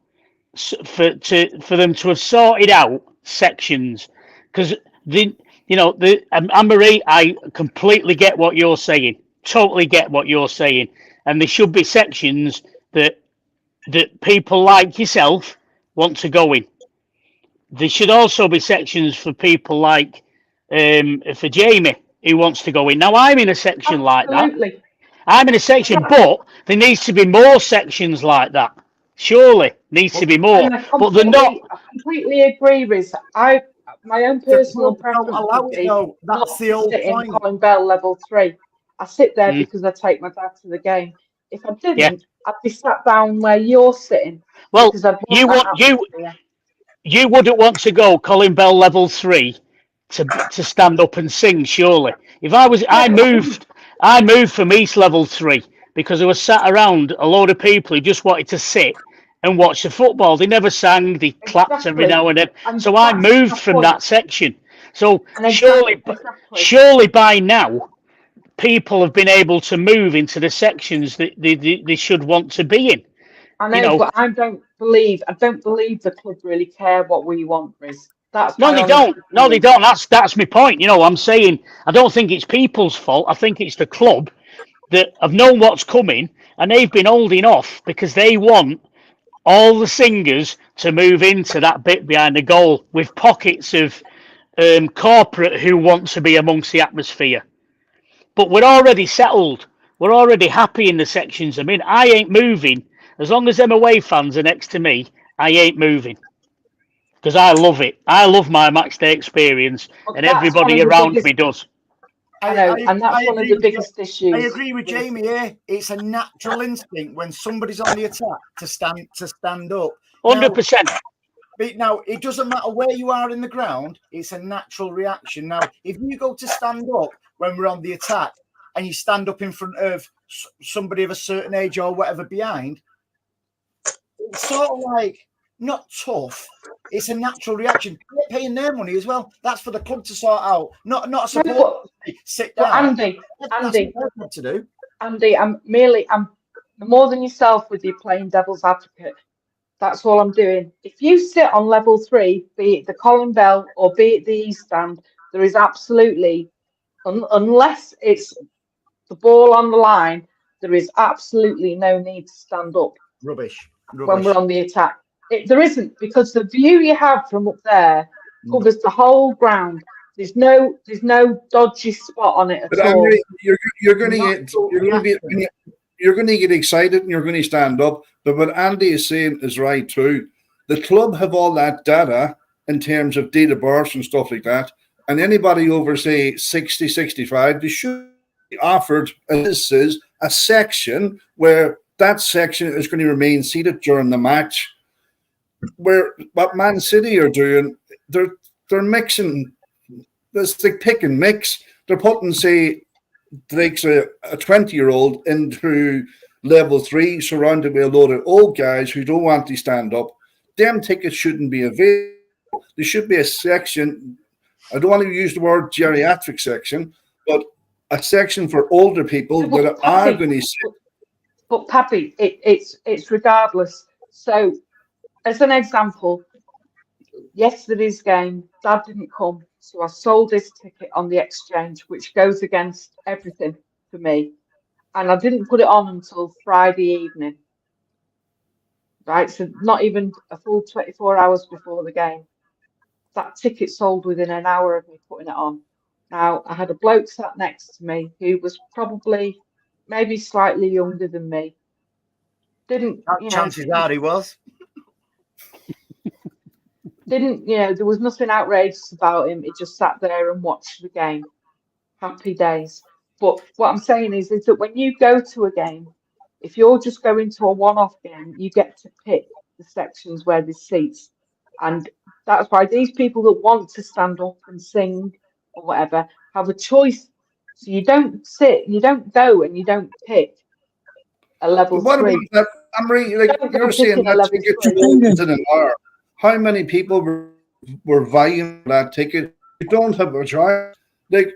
for them to have sorted out sections, because Anne-Marie, I completely get what you're saying, totally get what you're saying, and there should be sections that people like yourself want to go in. There should also be sections for people like for Jamie who wants to go in. Now I'm in a section like that. Absolutely. I'm in a section, but there needs to be more sections like that. Surely needs to be more, And I but they're not. completely agree, Riz. My own The personal club don't preference allow would it be though. not That's to the whole sit in point. Colin Bell level 3. I sit there Mm. because I take my dad to the game. If I didn't, Yeah. I'd be sat down where you're sitting Well, because I'd you want that want atmosphere. you wouldn't want to go Colin Bell level 3 to stand up and sing. Surely, if I moved from East level 3 because I was sat around a load of people who just wanted to sit and watch the football. They never sang. They clapped every Exactly. now and then. And So I that's moved my from point. that section. So And exactly. surely by now, people have been able to move into the sections that they should want to be in. I know, but I don't believe the club really care what we want, Riz. That's No, my they honest don't. No, they opinion. don't. That's my point. I'm saying I don't think it's people's fault. I think it's the club that have known what's coming and they've been holding off because they want all the singers to move into that bit behind the goal with pockets of corporate who want to be amongst the atmosphere. But we're already settled. We're already happy in the sections I'm in. I ain't moving. As long as them away fans are next to me, I ain't moving. Because I love it. I love my match day experience, But and that's one everybody of the around biggest. me does. I know, and that's one of agree the with biggest I issues. agree with Jamie here. It's a natural instinct when somebody's on the attack to stand up. 100%. Now, it doesn't matter where you are in the ground, it's a natural reaction. Now, if you go to stand up when we're on the attack and you stand up in front of somebody of a certain age or whatever behind, it's sort of like not tough. It's a natural reaction. They're paying their money as well. That's for the club to sort out, not a support. Sit down. Andy, That's what they're meant to do. Andy, I'm more than yourself with you playing devil's advocate. That's all I'm doing. If you sit on level 3, be it the Colin Bell or be it the East Stand, there is absolutely, unless it's the ball on the line, there is absolutely no need to stand up. Rubbish. When we're on the attack. There isn't, because the view you have from up there covers the whole ground. There's no dodgy spot on it at all. You're going to get excited and you're going to stand up. But what Andy is saying is right too. The club have all that data in terms of date of birth and stuff like that. And anybody over, say, 60, 65, they should be offered, as this is, a section where that section is going to remain seated during the match. Where what Man City are doing, they're mixing. It's like pick and mix. They're putting, say, like a 20-year-old into level 3, surrounded by a load of old guys who don't want to stand up. Them tickets shouldn't be available. There should be a section. I don't want to use the word geriatric section, but a section for older people that are going to sit. But Pappy, it's regardless. So, as an example, yesterday's game, Dad didn't come, so I sold his ticket on the exchange, which goes against everything for me. And I didn't put it on until Friday evening. Right, so not even a full 24 hours before the game. That ticket sold within an hour of me putting it on. Now, I had a bloke sat next to me who was probably maybe slightly younger than me. Chances are he was. There was nothing outrageous about him. He just sat there and watched the game. Happy days. But what I'm saying is that when you go to a game, if you're just going to a one-off game, you get to pick the sections where there's seats. And that's why these people that want to stand up and sing or whatever have a choice. So you don't sit, you don't go and you don't pick a level But what about 3. that, Amory? Like Don't go you're saying picking a that level ticket 3. was in an hour. How many people were vying for that ticket? You don't have a choice. Like,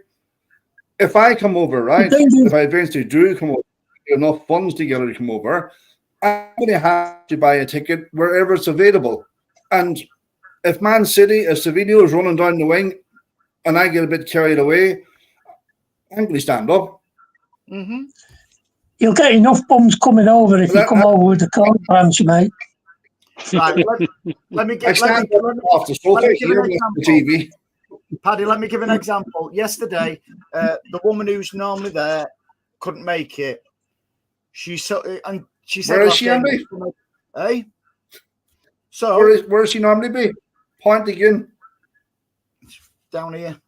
if I come over, right? If I eventually do come over, get enough funds together to come over, I'm going to have to buy a ticket wherever it's available. And if Man City, if Sevilla is running down the wing, and I get a bit carried away, I'm going to stand up. Mm-hmm. You'll get enough bums coming over if you come over with the coat branch, mate. Right, let me I get stand up off the sofa here with the TV. Paddy, let me give an example. Yesterday, the woman who's normally there couldn't make it. She said, Where is she, Andy? Hey, so where is she normally be? Point again. Down here,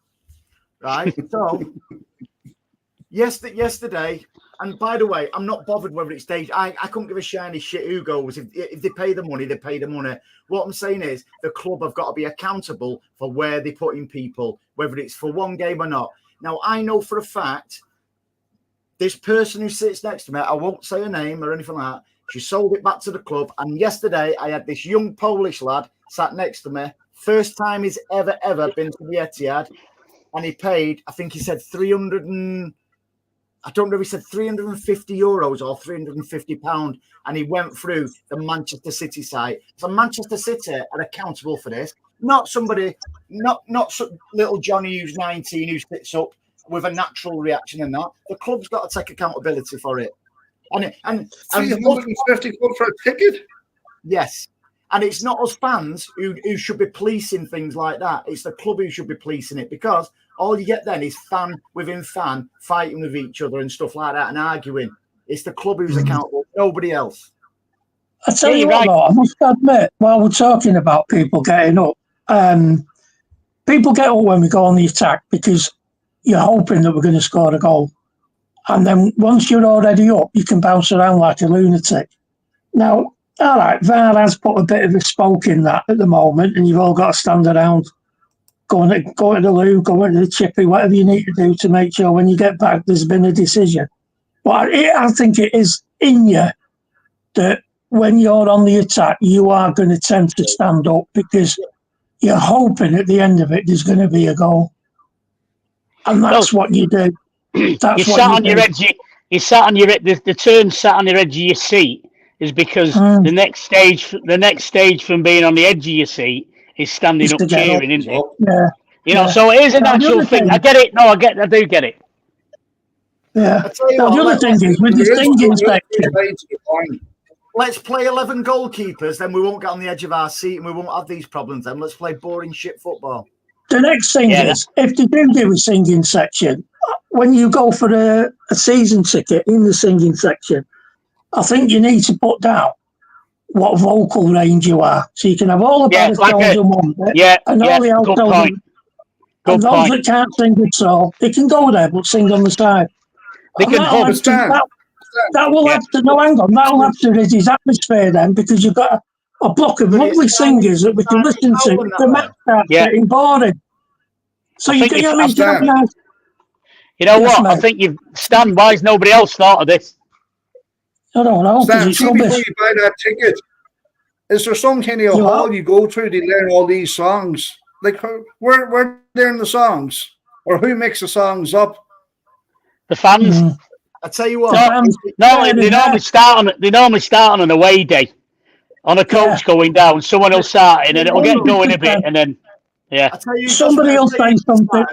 right? So yesterday, and by the way, I'm not bothered whether it's staged. I couldn't give a shiny shit who goes. If they pay the money, they pay the money. What I'm saying is the club have got to be accountable for where they put in people, whether it's for one game or not. Now, I know for a fact this person who sits next to me, I won't say her name or anything like that, she sold it back to the club. And yesterday, I had this young Polish lad sat next to me. First time he's ever been to the Etihad. And he paid, I think he said 300 and... I don't know if he said €350 or £350, and he went through the Manchester City site. So Manchester City are accountable for this, not somebody, not some little Johnny who's 19 who sits up with a natural reaction and that. The club's got to take accountability for it. And 350 quid for a ticket? Yes. And it's not us fans who should be policing things like that. It's the club who should be policing it, because all you get then is fan within fan fighting with each other and stuff like that and arguing. It's the club who's accountable, nobody else. I tell you what, though, I must admit, while we're talking about people getting up, people get up when we go on the attack because you're hoping that we're going to score a goal. And then once you're already up, you can bounce around like a lunatic. Now, all right, VAR has put a bit of a spoke in that at the moment, and you've all got to stand around, going to the loo, going to the chippy, whatever you need to do to make sure when you get back there's been a decision. But I think it is in you that when you're on the attack, you are going to tend to stand up because you're hoping at the end of it there's going to be a goal. And that's what you do. That's you what sat you on do. your edge. You sat on your the turn sat on your edge of your seat is because the next stage from being on the edge of your seat is standing up cheering, isn't it? Yeah. You know, so it is a natural thing. I get it. No, I do get it. Yeah. Now, the other thing is with the singing section. Let's play 11 goalkeepers, then we won't get on the edge of our seat and we won't have these problems. Then let's play boring shit football. The next thing is, if they do a singing section, when you go for a season ticket in the singing section, I think you need to put down what vocal range you are, so you can have all the baritones in one bit, and all the altos. And those that can't sing at all, they can go there but sing on the side. They can that will have to. No, hang on. That will have to raise his atmosphere then, because you've got a block of lovely singers that we can listen to. The match starts getting boring. So you can You know what? I think you've Stan. Why has nobody else thought of this? I don't know. Stan, see, before you buy that ticket, is there some kind of hall you go to to learn all these songs? Like, where learn the songs, or who makes the songs up? The fans. I tell you what. They normally start on an away day, on a coach going down. Someone will start in, and it'll get going a bit, and then somebody will say something.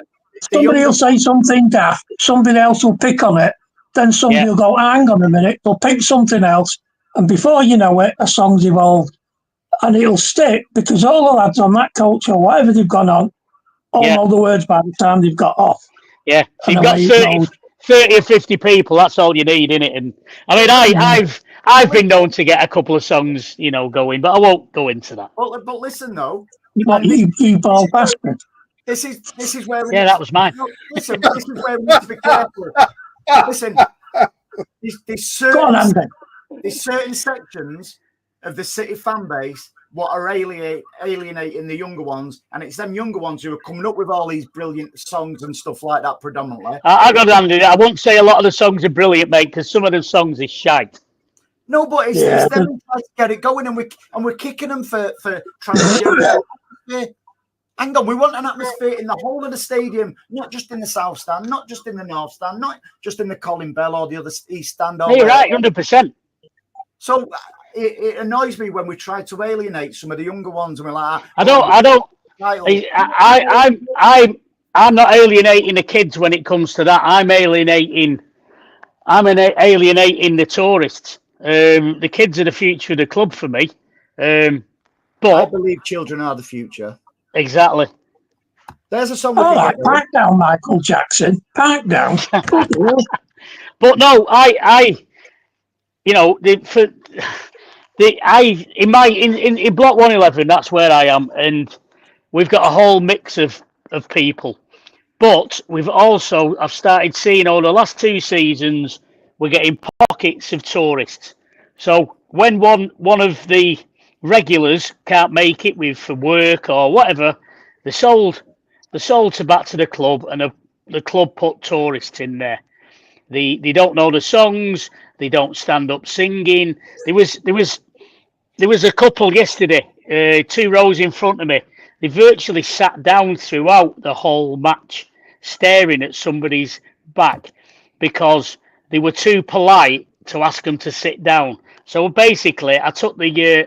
Somebody will say something daft. Somebody else will pick on it. Then somebody will go, hang on a minute. They'll pick something else, and before you know it, a song's evolved, and it'll stick because all the lads on that coach or whatever they've gone on all know the words by the time they've got off. Yeah, so you've got 30 or 50 people. That's all you need, innit? And I mean, I've been known to get a couple of songs, going, but I won't go into that. But listen though, you ball bastard. This is where that was mine. Listen, this is where we need to be careful. listen, there's Go on, Andy. certain sections of the City fan base what are alienating the younger ones, and it's them younger ones who are coming up with all these brilliant songs and stuff like that predominantly. I got Andy. I won't say a lot of the songs are brilliant, mate, because some of the songs are shite. No, but it's them who try to get it going, and we're kicking them for trying to generate. Hang on, we want an atmosphere in the whole of the stadium, not just in the south stand, not just in the north stand, not just in the Colin Bell or the other east stand. You're right, 100%. So it annoys me when we try to alienate some of the younger ones, and we're like, I'm not alienating the kids when it comes to that. I'm alienating the tourists. The kids are the future of the club for me. But I believe children are the future. Exactly. There's a song. All right, pipe down, Michael Jackson. Pipe down. But no, in block 111, that's where I am, and we've got a whole mix of people. But I've started seeing over the last 2 seasons, we're getting pockets of tourists. So when one of the regulars can't make it for work or whatever, they're sold back to the club, and the club put tourists in there. They don't know the songs. They don't stand up singing. There was a couple yesterday, 2 rows in front of me. They virtually sat down throughout the whole match, staring at somebody's back because they were too polite to ask them to sit down. So basically, I took the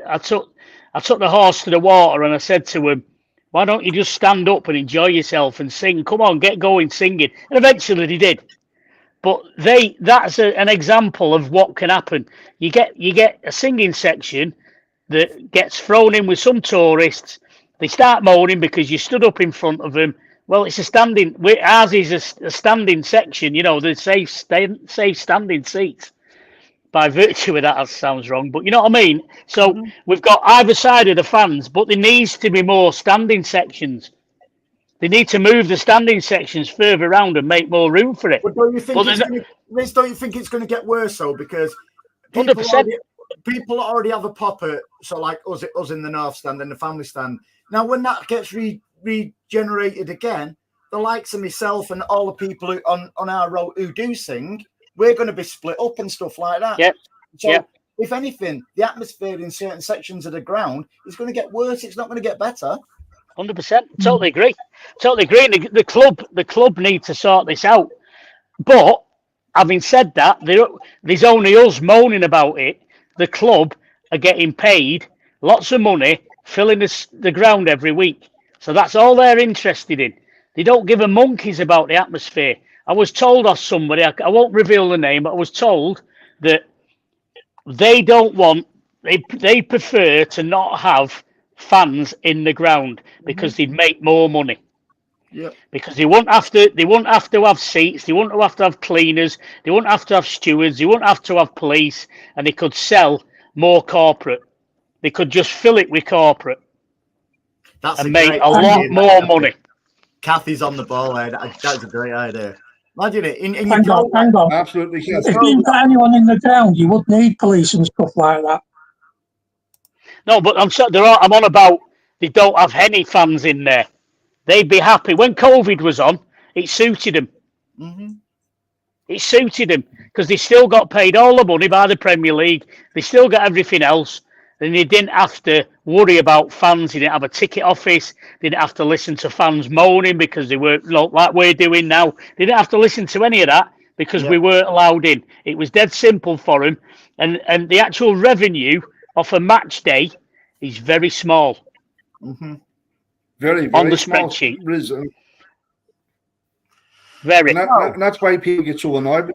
horse to the water, and I said to him, "Why don't you just stand up and enjoy yourself and sing? Come on, get going singing." And eventually they did. But that's an example of what can happen. You get a singing section that gets thrown in with some tourists. They start moaning because you stood up in front of them. Well, it's ours is a standing section, the safe standing seats. By virtue of that sounds wrong, but you know what I mean? So we've got either side of the fans, but there needs to be more standing sections. They need to move the standing sections further around and make more room for it. But don't you think it's going to get worse, though? Because people already have a popper, so like us in the north stand and the family stand. Now, when that gets regenerated again, the likes of myself and all the people on our road who do sing, we're going to be split up and stuff like that. Yep. So, if anything, the atmosphere in certain sections of the ground is going to get worse. It's not going to get better. 100%. Totally agree. And the club need to sort this out. But having said that, there's only us moaning about it. The club are getting paid lots of money, filling the ground every week. So that's all they're interested in. They don't give a monkeys about the atmosphere. I was told off somebody, I won't reveal the name, but I was told that they prefer to not have fans in the ground because they'd make more money. Yep. Because they won't have to have seats, they won't have to have cleaners, they won't have to have stewards, they won't have to have police, and they could sell more corporate. They could just fill it with corporate and make a lot more money. Kathy's on the ball there. That's a great idea. Imagine it. Hang on. Absolutely. If you didn't put anyone in the ground, you would need police and stuff like that. No, but I'm on about they don't have any fans in there. They'd be happy. When COVID was on, it suited them. Mm-hmm. It suited them because they still got paid all the money by the Premier League. They still got everything else. And they didn't have to worry about fans. They didn't have a ticket office. They didn't have to listen to fans moaning because they weren't like we're doing now. They didn't have to listen to any of that because we weren't allowed in. It was dead simple for them. And the actual revenue off a match day is very small. Mm-hmm. Very, very on the small spreadsheet. Reason. Very. And that's why people get so annoyed.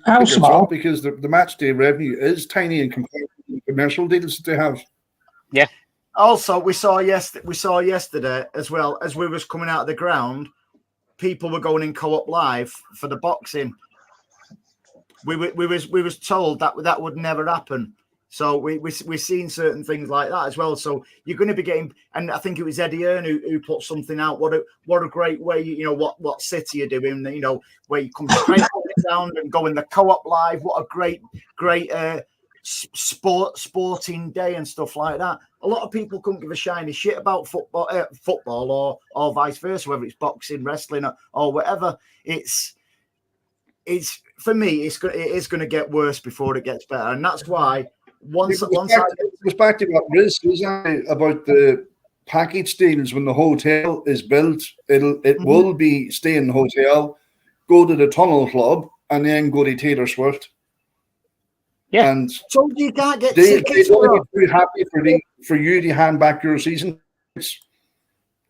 How small? Because the match day revenue is tiny in comparison to the commercial deals that they have. Yeah. Also, we saw yesterday as well as we was coming out of the ground, people were going in co-op live for the boxing. We was told that would never happen. So we're seeing certain things like that as well. So you're going to be getting, and I think it was Eddie Earn who put something out. What a great way, what City are doing, where you come straight down and go in the Co-op Live. What a great sporting day and stuff like that. A lot of people couldn't give a shiny shit about football or vice versa, whether it's boxing, wrestling, or whatever. It's for me, it is going to get worse before it gets better, and that's why. It goes back to what Riz was about the package deals. When the hotel is built, it will be stay in the hotel, go to the Tunnel Club, and then go to Taylor Swift. Yeah, and so you can't get they tickets. don't be too happy for you to hand back your season tickets.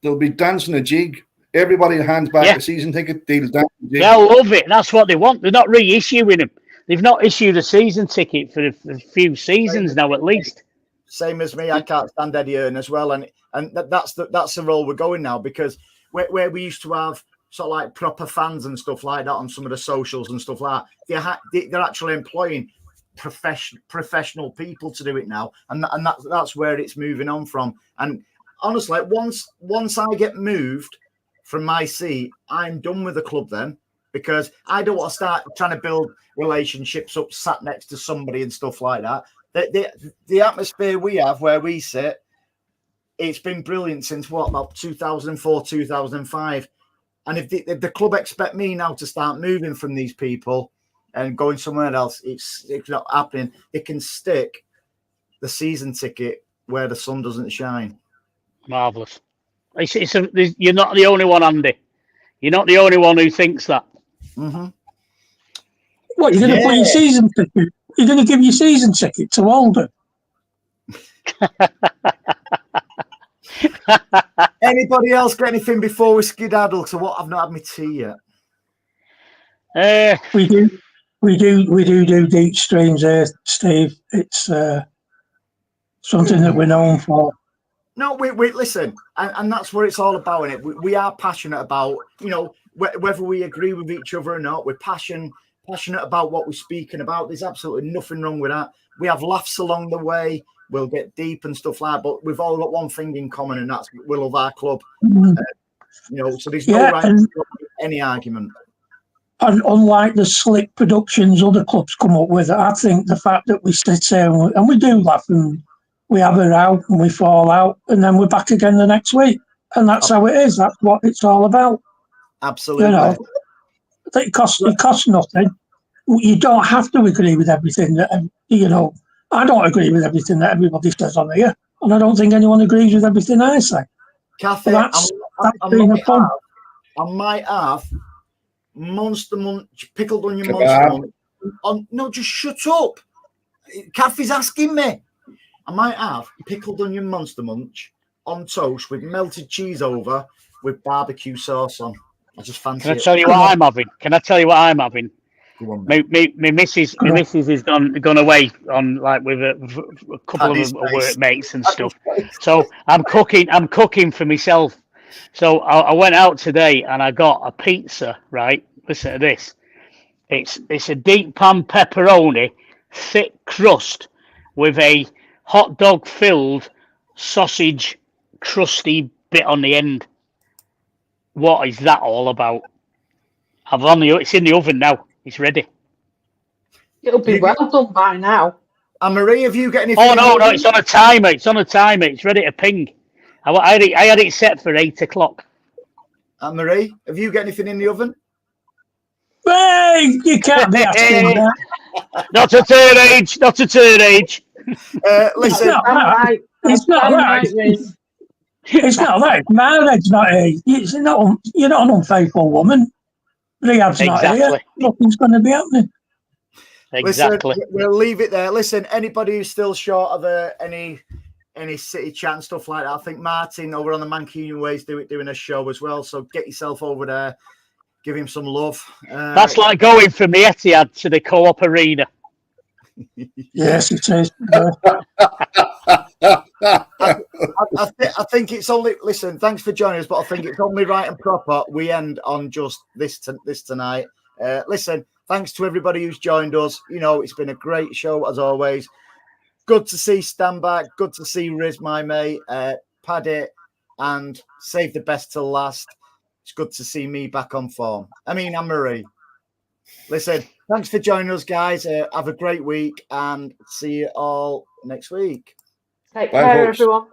They'll be dancing a jig. Everybody hands back a season ticket. They'll dance a jig. They'll love it. That's what they want. They're not reissuing them. They've not issued a season ticket for a few seasons now, at least. Same as me. I can't stand Eddie Earn as well, and that's the role we're going now, because where we used to have sort of like proper fans and stuff like that on some of the socials and stuff like that, they're actually employing professional people to do it now, and that's where it's moving on from. And honestly, once I get moved from my seat, I'm done with the club then. Because I don't want to start trying to build relationships up sat next to somebody and stuff like that. The atmosphere we have where we sit, it's been brilliant since about 2004, 2005. And if the club expect me now to start moving from these people and going somewhere else, it's not happening. They can stick the season ticket where the sun doesn't shine. Marvellous. You're not the only one, Andy. You're not the only one who thinks that. Mm-hmm. What, you're going to put your season ticket? You're going to give your season ticket to Alden? Anybody else got anything before we skedaddle? So what? I've not had my tea yet. We do deep streams here, Steve. It's something that we're known for. No, we listen, and that's what it's all about. In it, we are passionate about, whether we agree with each other or not. We're passionate about what we're speaking about. There's absolutely nothing wrong with that. We have laughs along the way. We'll get deep and stuff like that, but we've all got one thing in common, and that's we love our club. So there's no right to any argument. And unlike the slick productions other clubs come up with, I think the fact that we sit here and we do laugh and we have a row and we fall out and then we're back again the next week. And that's how it is. That's what it's all about. Absolutely. It costs nothing. You don't have to agree with everything that, I don't agree with everything that everybody says on here. And I don't think anyone agrees with everything I say. Kathy, I might have Monster Munch, pickled onion Monster Munch. No, just shut up. Kathy's asking me. I might have pickled onion Monster Munch on toast with melted cheese over with barbecue sauce on. I just fancy it. Can I tell you what I'm having? My missus has gone away on with a couple of workmates and stuff. So I'm cooking for myself. So I went out today and I got a pizza. Right, listen to this. It's a deep pan pepperoni, thick crust with a hot dog filled sausage crusty bit on the end. What is that all about? It's in the oven now. It's ready. It'll be well done by now. And Marie, have you got anything? Oh no, it's on a timer. It's ready to ping. I had it set for 8 o'clock. And Marie, have you got anything in the oven? Hey, you can't be asking that. Not a third age. Listen, it's not right. It's not right. Marriage's not here. You're not an unfaithful woman. Rehab's not here. Nothing's going to be happening. Exactly. Listen, we'll leave it there. Listen, anybody who's still short of any city chat and stuff like that, I think Martin over on the Mancunian Ways doing a show as well. So get yourself over there, give him some love. That's like going from the Etihad to the Co-op Arena. Yes, it is. I think it's only. Listen, thanks for joining us, but I think it's only right and proper we end on just this tonight. Listen, thanks to everybody who's joined us. It's been a great show as always. good to see Stan back. Good to see Riz, my mate, Paddy, and save the best till last. It's good to see me back on form. I mean, Anne-Marie. Listen, thanks for joining us, guys. Have a great week and see you all next week. Take Bye, care, folks. everyone.